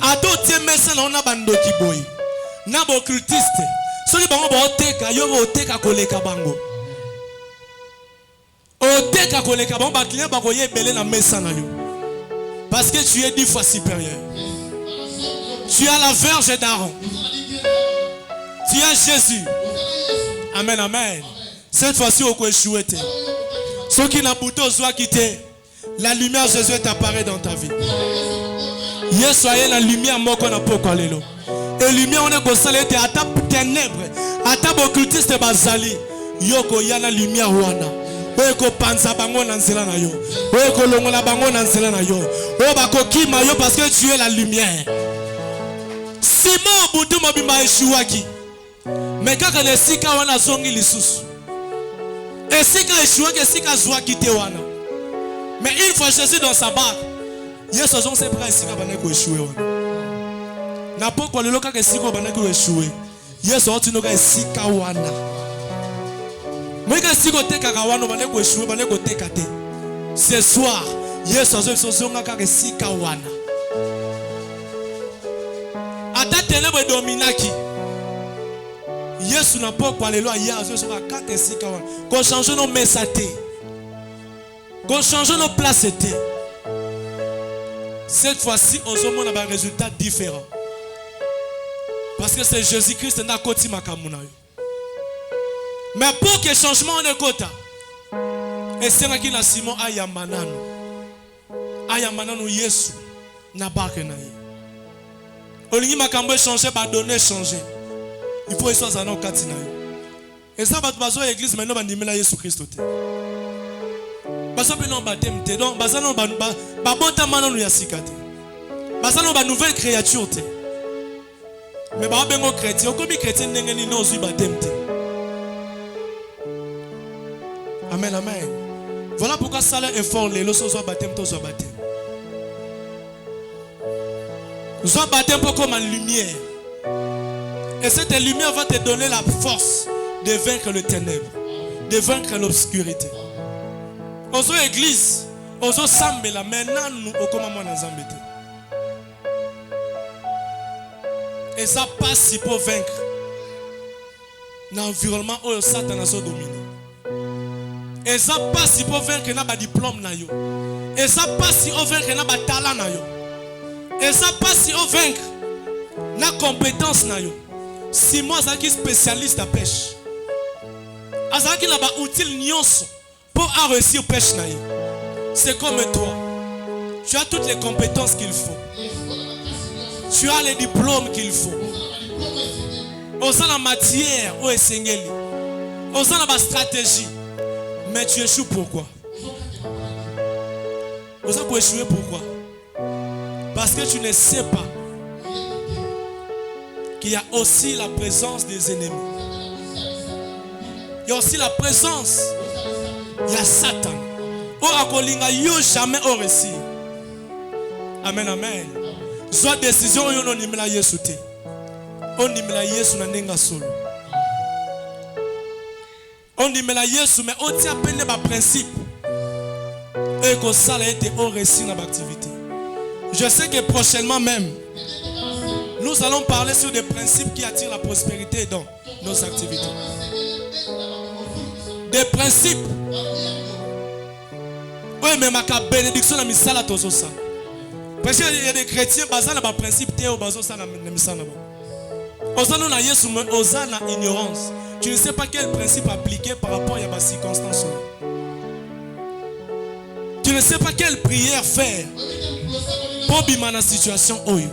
[SPEAKER 1] Ado tie mesa na ona bandoki boy. Na bo occultiste. Soli bango ba oteka, yo oteka koleka bango. Oteka koleka bango ba client ba koye belé na mesa na yo. Parce que tu es 10 fois supérieur. Tu as la verge d'Aaron. Tu as Jésus. Amen, amen. Cette fois-ci, au échoué. Ceux qui n'ont pas soit quitté, la lumière de Jésus est apparue dans ta vie. Hier soyez la lumière, moi qu'on a pas quoi l'élo. Et lumière on est comme ça, elle était à ta ténèbres, à ta occultiste bazali. Yoko yana lumière wana. Eko panza bango na nzela na yo. Eko longola bango na nzela na yo. O bako kima yo parce que tu es la lumière. Simon butu mobimba eshuaki. Mais quand on est sika wana zongi lisusu. Et sika eshuaki sika zwaki te wana. Mais une fois Jésus dans sa barque, Yesu azon se prend sika bana ko eshué wana. Na poko lelo ka sika bana ko eshué. Yesu otinoka sika wana. Ce soir, Yesu azozonga kaka sika wana. Ata ténèbre dominaki. Yesu n'a pas quoi lelo ya azozonga kaka sika wana. Ko changer nos messaté. Ko changer nos places. Cette fois-ci, on se montre un résultat différent. Parce que c'est Jésus-Christ qui n'a pas de makamuna. Mais pour que le changement ne kota, et c'est là qu'il a Simon ayamananu Yesu na barque na ye. Olingi makambo changer, ba donner changer. Il faut eso za na kati na yo. Et ça va bazo église maintenant ba ndimela Yesu Christ te. Baso pe non baptême te. Donc baza non ba bota mananu ya sikate. Baza non ba nouvelle créature te. Mais ba bengo chrétien, comme chrétien ndenge ni no zui baptême te. Amen, amen. Voilà pourquoi ça est fort. Les lois sont baptême, tous baptême. Soit baptême comme une lumière. Et cette lumière va te donner la force de vaincre le ténèbre, de vaincre l'obscurité. Aux églises, aux sambela, maintenant nous au commandement des embêtés. Et ça passe pour vaincre l'environnement où Satan a dominé. Et ça passe pour vaincre un diplôme. Et ça passe pour vaincre un talent. Et ça passe pour vaincre la compétence. Si moi, je suis spécialiste de pêche, je suis utile pour réussir la pêche. C'est comme toi. Tu as toutes les compétences qu'il faut. Tu as les diplômes qu'il faut. Tu as la matière, tu as la stratégie. Mais tu échoues pourquoi? Tu as échoué pourquoi? Parce que tu ne sais pas qu'il y a aussi la présence des ennemis. Il y a aussi la présence. Il y a Satan. Jamais au récit. Amen, amen. Soit décision, on n'y met la Yesu. On n'y met la Yesu na nenga solo. On n'y met la Yesu, mais on tient à peine les principes. Et que ça a été au récit dans l'activité. Je sais que prochainement même, nous allons parler sur des principes qui attirent la prospérité dans nos activités. Des principes. Oui, mais ma bénédiction na misala tozo ça. Parce qu'il y a des chrétiens basés dans les principes théo baso ça na misala. Osana na Yesu mais osana ignorance. Tu ne sais pas quel principe appliquer par rapport à la circonstance. Tu ne sais pas quelle prière faire pour bima na situation oyo.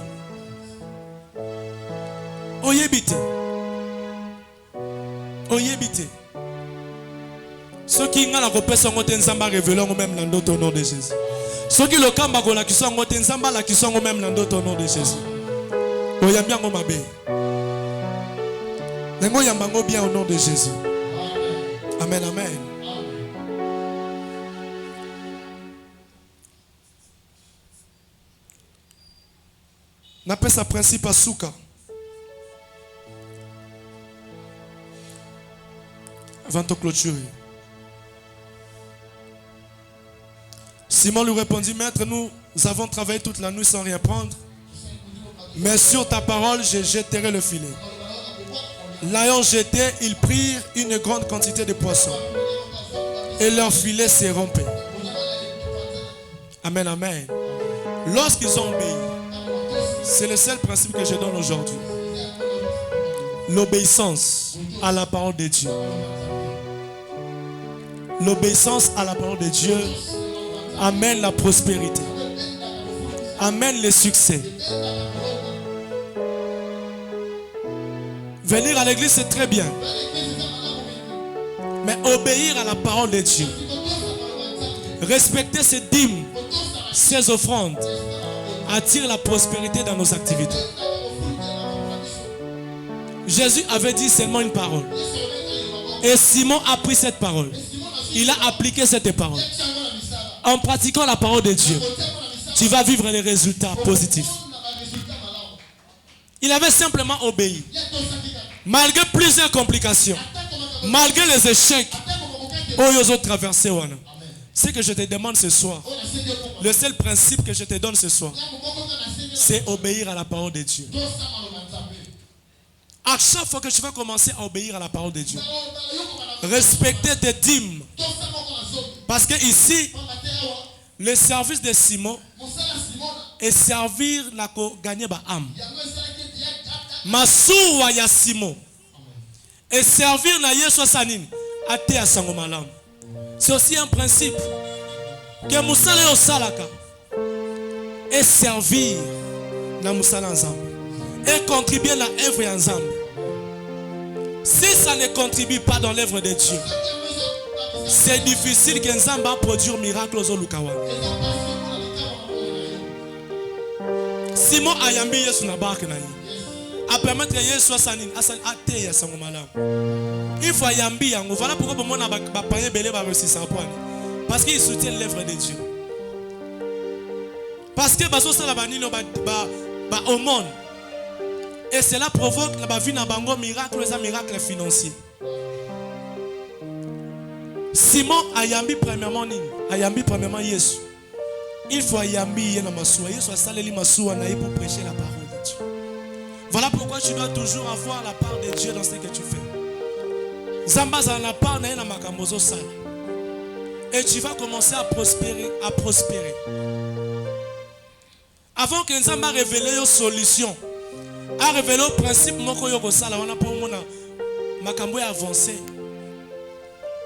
[SPEAKER 1] Oyebite. Oyebite. Ceux qui n'ont pas repéré son côté nzamba révélé au même nom au nom de Jésus. Ceux qui le kamba kola qui sont côté nzamba la qui sont au même nom au nom de Jésus. Oyambia ngoma be. Nengo yambango bien au nom de Jésus. Amen, amen. N'appelle ça principe à souka. Avant de clôturer. Simon lui répondit, maître, nous avons travaillé toute la nuit sans rien prendre. Mais sur ta parole, je jetterai le filet. L'ayant jeté, ils prirent une grande quantité de poissons. Et leur filet s'est rompu. Amen, amen. Lorsqu'ils ont obéi, c'est le seul principe que je donne aujourd'hui. L'obéissance à la parole de Dieu. L'obéissance à la parole de Dieu amène la prospérité. Amène le succès. Venir à l'église, c'est très bien. Mais obéir à la parole de Dieu, respecter ses dîmes, ses offrandes, attire la prospérité dans nos activités. Jésus avait dit seulement une parole. Et Simon a pris cette parole. Il a appliqué cette parole. En pratiquant la parole de Dieu, tu vas vivre les résultats positifs. Il avait simplement obéi. Malgré plusieurs complications, malgré les échecs, ils ont traversé. Ce que je te demande ce soir, le seul principe que je te donne ce soir, c'est obéir à la parole de Dieu. À chaque fois que tu vas commencer à obéir à la parole de Dieu, respecter tes dîmes. Parce que ici, le service de Simon est servir la gagner ba âme. Masuwa ya Simon et servir na Yesu sanini ate ya sango malam. C'est aussi un principe que musala yo salaka et servir na musala nzambe et contribuer à l'œuvre ensemble. Si ça ne contribue pas dans l'œuvre de Dieu, c'est difficile que Nzamba produise miracle aux Lukawa. Simon ayambi Yesu na barke na ye. A permettre Yesu sanini ate ya sango malam. Il faut yambi yango. Voilà pourquoi pour moi na ba païen belé ba réussir sans point. Parce qu'ils soutiennent l'œuvre de Dieu. Parce que baso sala banino ba au monde. Et cela provoque la vie na bango miracle, les miracles financiers. Simon ayambi premièrement nini? Ayambi premièrement Yesu. Il faut ayambi yena masua. Yesu a saleli masua na pour prêcher la parole de Dieu. Voilà pourquoi tu dois toujours avoir la part de Dieu dans ce que tu fais. Zamba za la part na yena makambozo sala. Et tu vas commencer à prospérer, Avant que Nzamba révèle une solution, a révélé le principe moko yoko sala wana pour mona makambo avancé.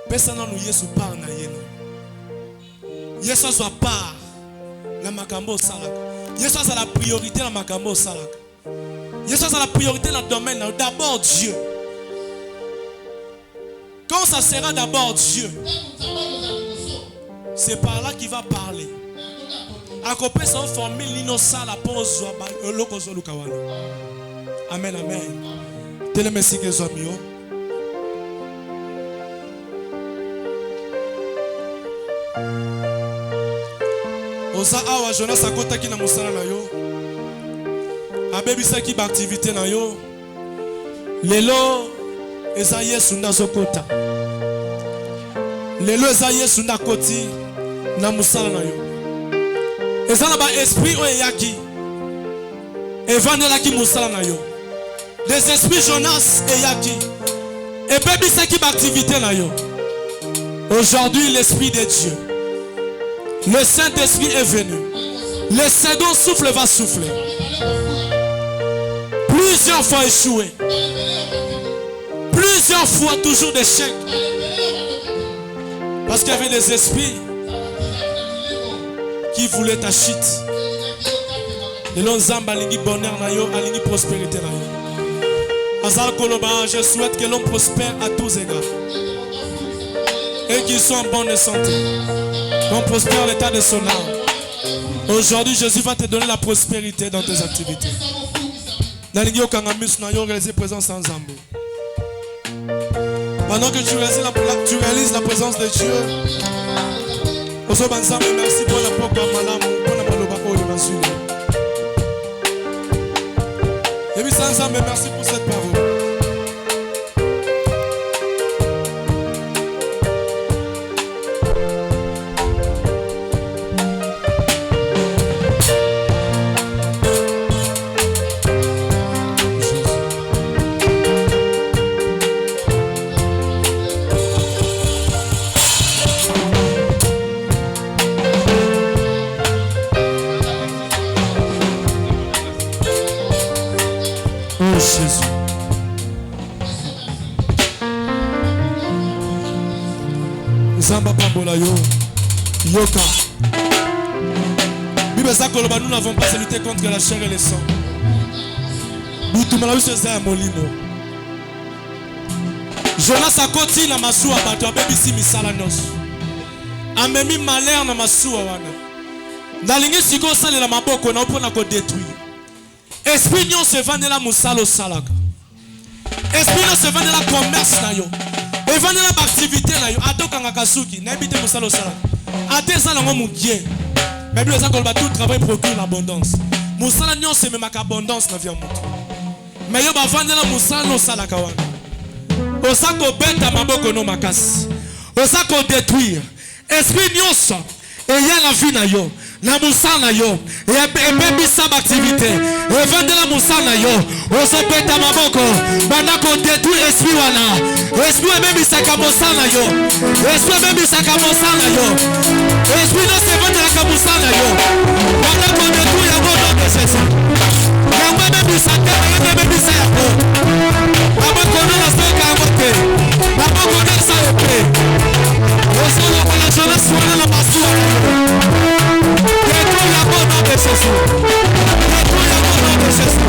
[SPEAKER 1] Personne nous Yesu part na yena. Yesu soit part la makambo sala. Yesu a la priorité la makambo sala. Yesu a la priorité dans le domaine d'abord Dieu. Quand ça sera d'abord Dieu, c'est par là qu'il va parler. À côté son formule l'innocent la pose lokozo lukawana. Amen amen. Tele merci que zomio. Osa awa Jonas akota ki na musala na yo. Abebisa ki ba activité na yo. Lelo eza Yesu ndazokota. Lelo eza Yesu ndakoti na musala na yo. Eza na ba esprit o yaki. Evandela ki musala na yo. Des esprits Jonas et yaki. Et bebisa ki ba activité na yo. Aujourd'hui l'esprit de Dieu. Le Saint-Esprit est venu. Le second souffle va souffler. Plusieurs fois échoué. Plusieurs fois toujours d'échec. Parce qu'il y avait des esprits qui voulaient ta chute. Et l'on zamba alingi bonheur na yo, alingi prospérité na yo. Azal Koloba, je souhaite que l'on prospère à tous égards. Et qu'ils soient en bonne santé. Qu'on prospère l'état de son âme. Aujourd'hui, Jésus va te donner la prospérité dans tes activités. Nalingi okangamus na yo réaliser présence en Zambé. Pendant que tu réalises la présence de Dieu, merci pour la propre malamu, pour la maloba oyo basuli. Et puis ensemble, merci pour cette parole. Jésus. Zamba Pambola yo. Yoka. Bible Zakoloba, nous n'avons pas à lutter contre la chair et le sang. Boutoumala c'est un molimo. Jonas a continué na masua bato abebisi misala nos. Amemi malheur na masua wana. Ndalingi siko sale la maboko na opona ko détruire. Esprit nyon se vende la musalo salaka. Esprit nyon se vende la commerce na yo. E vende la activité na yo. Atoka ngakasuki na ebite musalo salaka. Ate sala ngo mukie. Mais Bible ça kolba tout travail procure l'abondance. Musala nyon se memaka abondance na vie moto. Mais yo ba vende la musalo salaka wana. Osako beta maboko no makasi. Osako détruire. Esprit nyon sa et y a la vie na yo. Na musana yo et baby sab activité et vendre la musana yo on se pète à maboko bana ko détruire esprit wana esprit baby saka musana yo esprit baby saka musana yo esprit no se vendre la musana yo bana ko détruire ya bodo de Jésus ya baby saka ya baby saka maboko no la saka mote maboko no sa epé on se la la jeunesse wana la masua détruis la bonne nom de Jésus. Détruis la bonne nom de Jésus.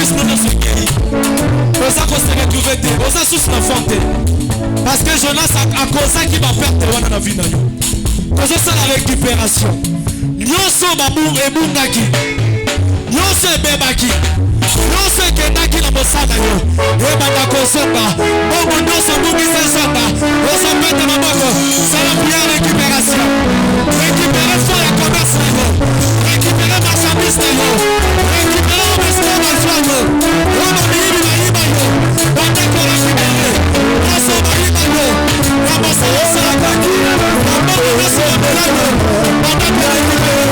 [SPEAKER 1] fils nous se guérit. Osa qu'on se retrouve te. Osa sous l'enfant te. Parce que Jonas a causé qui va perdre la vie. Osa ça la récupération. Nyonso babu ebungaki. Nyonso ebebaki. Nyonso ekendaki na mosala yo. Ebanda kozonga. Bongo nyonso bungisa zonga. Osa pete maboko. C'est la prière récupération. Récupérer son commerce na yo. Récupérer marchandise na yo. Récupérer investissement na yo. Oba bibi na yiba yo. Bande ko récupérer. Osa bayiba yo. Na mosala sala kaki. Na bongo nyonso ebela yo. Bande ko récupérer.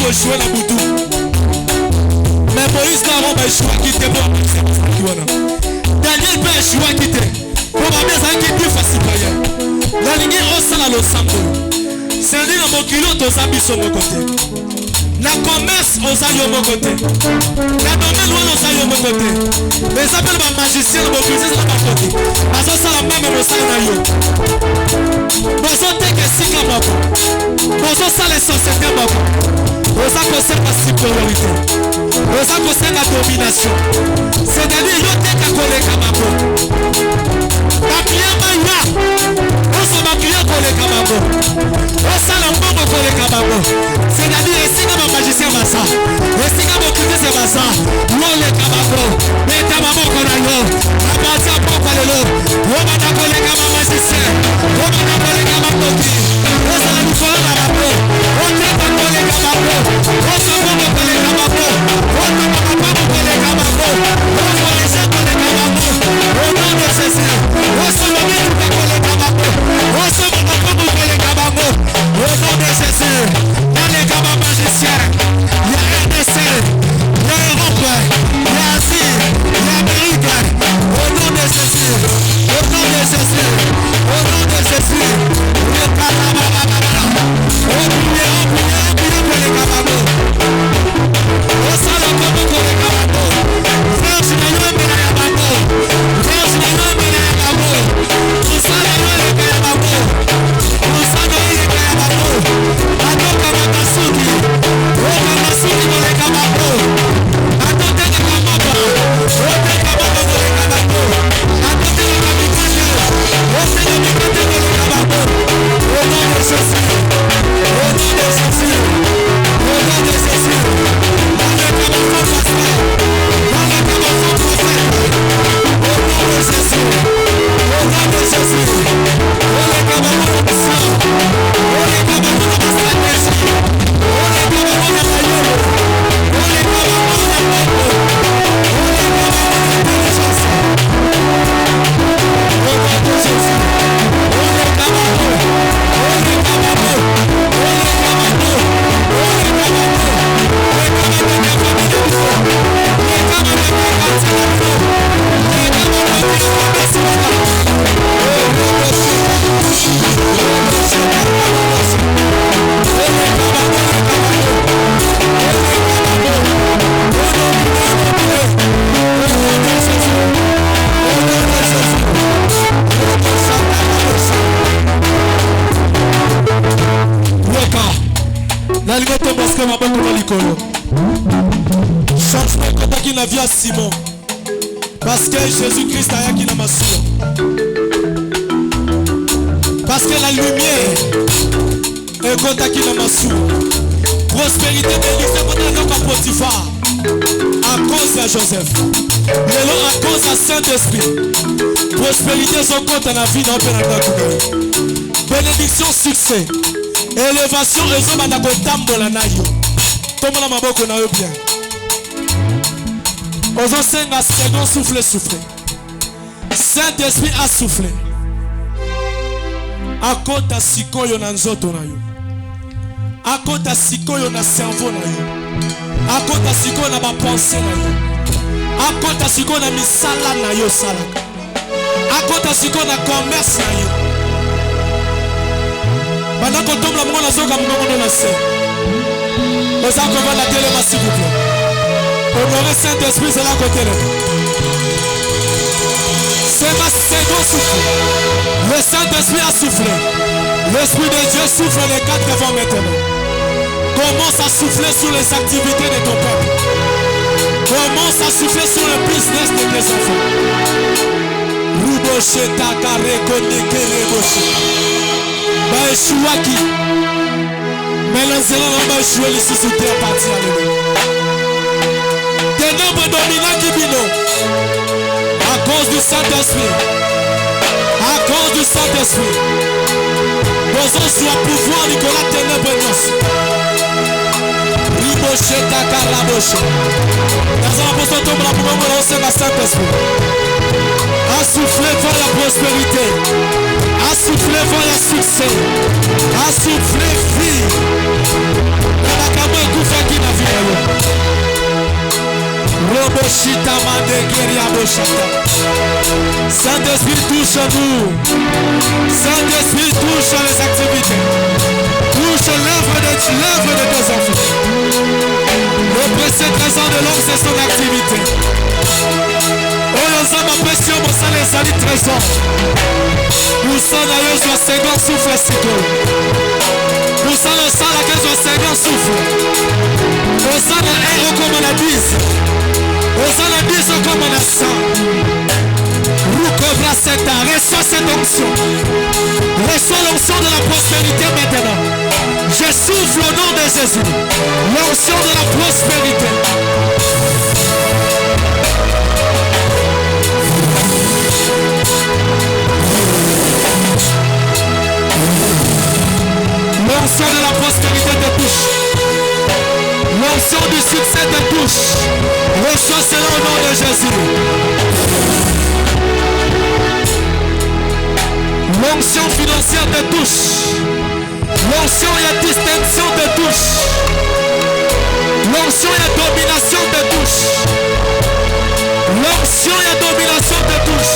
[SPEAKER 1] Jouer la boutou. Mais Moïse n'a pas échoué à quitter moi. Daniel peut échouer à quitter. Pour ma maison qui est plus facile. La ligne au sein de l'ensemble. C'est dit dans mon kilo, tous habits sur mon côté. La commerce aux aïeux au mon côté. La domaine loin aux aïeux au mon côté. Les appels ma magicien au mon côté. C'est mon côté. Parce que ça la même au sein d'ailleurs. Bonjour, t'es que si comme moi. Bonjour, ça les sociétés moi. Ça concerne la supériorité. Ça concerne la domination. C'est-à-dire, il y a des cas collés comme un peu. La prière m'a eu. On s'en va prier collé comme un peu. On s'en va collé comme un peu. C'est-à-dire, si comme un magicien m'a ça. Et si comme un critique c'est m'a ça. L'on les comme un peu. Mais t'as maman qu'on a eu. La partie à propre à l'eau. On va t'accoler comme un magicien. On va t'accoler comme un coquille. On s'en va nous faire la peau. Nalingo to parce que ma bonne na likolo. Changement quand qui na vie à Simon. Parce que Jésus-Christ a yaki na masuwa. Parce que la lumière est quand qui na masuwa. Prospérité d'Élysée quand à Potiphar. À cause de Joseph. Lelo à cause de Saint-Esprit. Prospérité son compte na vie na pe na bénédiction, succès. Élévation et zo banda ko tambola na yo. Tomona maboko na yo bien. Ozo senga second souffle. Saint-Esprit a soufflé. Akota sikoyo na nzoto na yo. Akota sikoyo na cerveau na yo. Akota sikoyo na ba pensée na yo. Akota sikoyo na misala na yo salaka. Akota sikoyo na commerce na yo. Pendant qu'on tombe la mort na soka mungo na se. Oza ko va la télé s'il vous plaît. Honoré Saint-Esprit, c'est là côté là. C'est ma seconde souffle. Le Saint-Esprit a soufflé. L'Esprit de Dieu souffle les 4 vents maintenant. Commence à souffler sur les activités de ton peuple. Commence à souffler sur le business de tes enfants. Ruboche takare koneke reboche. Baeshouaki. Mélancez-la dans Baeshoué ici sous terre partie à l'église. Ténèbres dominants qui vino. À cause du Saint-Esprit. À cause du Saint-Esprit. Nous sommes sur le pouvoir Nicolas ténèbres nos. Riboche takaraboche. Dans un apôtre tombe la pouvoir de lancer la Saint-Esprit. A souffler vers la prospérité. A souffler vers le succès. A souffler vie. Dans la caméra écoute qui n'a vu. Roboshita Madekeria Boshata. Saint-Esprit touche nous. Saint-Esprit touche les activités. Touche l'œuvre de tes enfants. Le précieux trésor de l'homme, c'est son activité. Oh, nous sommes en pression pour ça, les amis trésors. Nous sommes d'ailleurs sur 50 souffles à nous sommes le sang à laquelle sur 50 souffles. Nous sommes un héros comme on a 10. Nous sommes un 10 comme on a 100. Recouvre cette art. Reçois cette onction. Reçois l'onction de la prospérité maintenant. Je souffle au nom de Jésus. L'onction de la prospérité. L'onction de la prospérité te touche. L'onction du succès te touche. Reçois cela au nom de Jésus. L'onction financière te touche. L'onction et distinction te touche. L'onction et domination te touche. L'onction et domination te touche.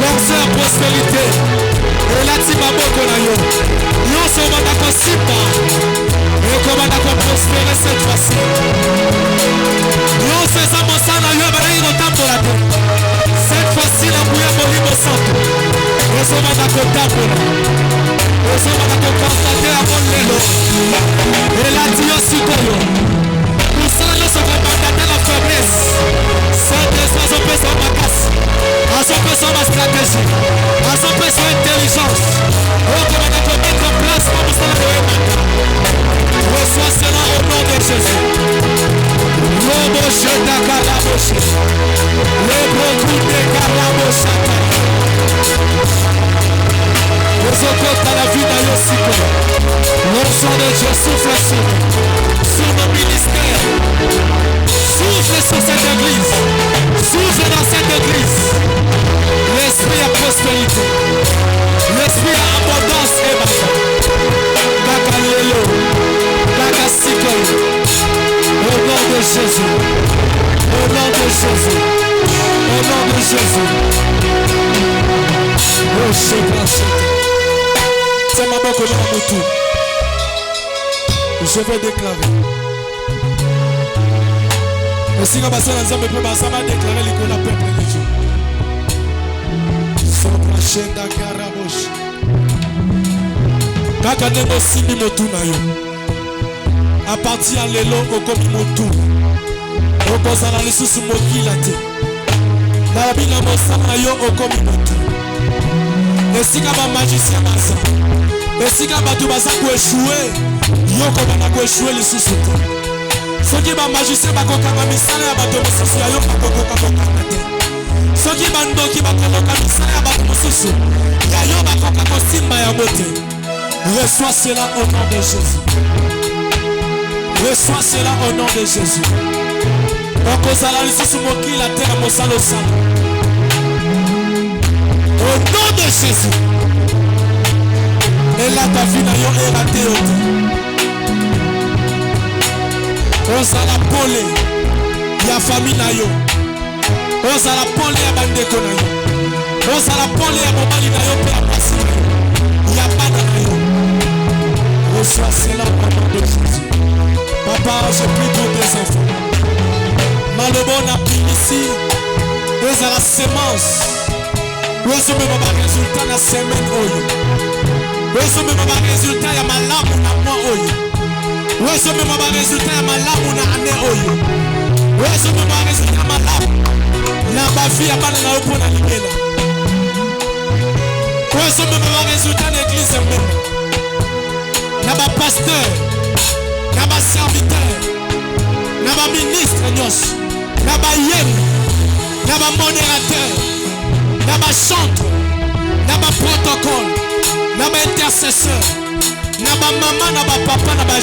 [SPEAKER 1] L'onction et prospérité. Et là, tu vas beaucoup là. Nous sommes d'accord si pas. Et comment d'accord prospérer cette fois-ci. Nous faisons mon sang à lui, mais il est temps pour la tête. Cette fois-ci, la bouille est molie au centre. Nous sommes d'accord pour la. Nous sommes d'accord constater à mon lélo. Et là, tu as su quoi. Nous sommes mandater la faiblesse. Saint-Esprit, on peut s'en macasse. À son peu son stratégie. À son peu son intelligence. Oh, comment on peut mettre en place pour nous faire reçois cela au nom de Jésus. Roboche takaraboche. Le beaucoup de karaboche. Les autres dans la vie d'Ayosiko. L'onction de Dieu souffle sur nos ministères. Souffle sur cette église. Souffle dans cette église. L'esprit à prospérité. L'esprit à abondance et bâton. Kakalelo. Kakasikoyo. Au nom de Jésus. Au nom de Jésus. Au nom de Jésus. Oh, c'est ma boque dans tout. Je vais déclarer. Et si on va s'en ensemble, on va déclarer l'école à peuple de Dieu. Son prochain Dakarabosh. kaka ndenge osimbi motu na yo a partir ya lelo okomi motu okozala lisusu mokila te nalobi na mosala na yo okomi motu esika bamagicien baza esika bato baza koeshue yo kobanda koeshue lisusu te soki bamagicien bakokanga misala ya bato mosusu ya yo bakokoka kokanga te soki bandoki bakoloka misala ya bato mosusu ya yo bakoka kosimba yango te. Reçois cela au nom de Jésus. Reçois cela au nom de Jésus. Okozala lisusu mokili la terre mosala osala. Au nom de Jésus. Et là ta vie na yo eraté yo te. Ozala pole ya famille na yo. Ozala pole ya bandeko na yo. Ozala pole ya mobali na yo pe ya pasi na yo. Ya bana na yo. Reçois cela au nom de Jésus. Papa, j'ai pris tous tes enfants. Malobo n'a pris ici. Ils ont la sémence. Ils ont même un résultat dans la semaine. Ils ont même un résultat à ma lame ou à moi. Ils ont même un résultat à ma lame ou à année. Ils ont même un résultat à ma lame. N'a pas vie à ma lame pour la libérer. Ils ont même un résultat à l'église même. N'a pas pasteur. N'a pas serviteur. N'a pas ministre. N'a pas yem. N'a pas modérateur. N'a pas chantre. N'a pas protocole. N'a pas intercesseur. N'a pas maman. N'a pas papa. N'a pas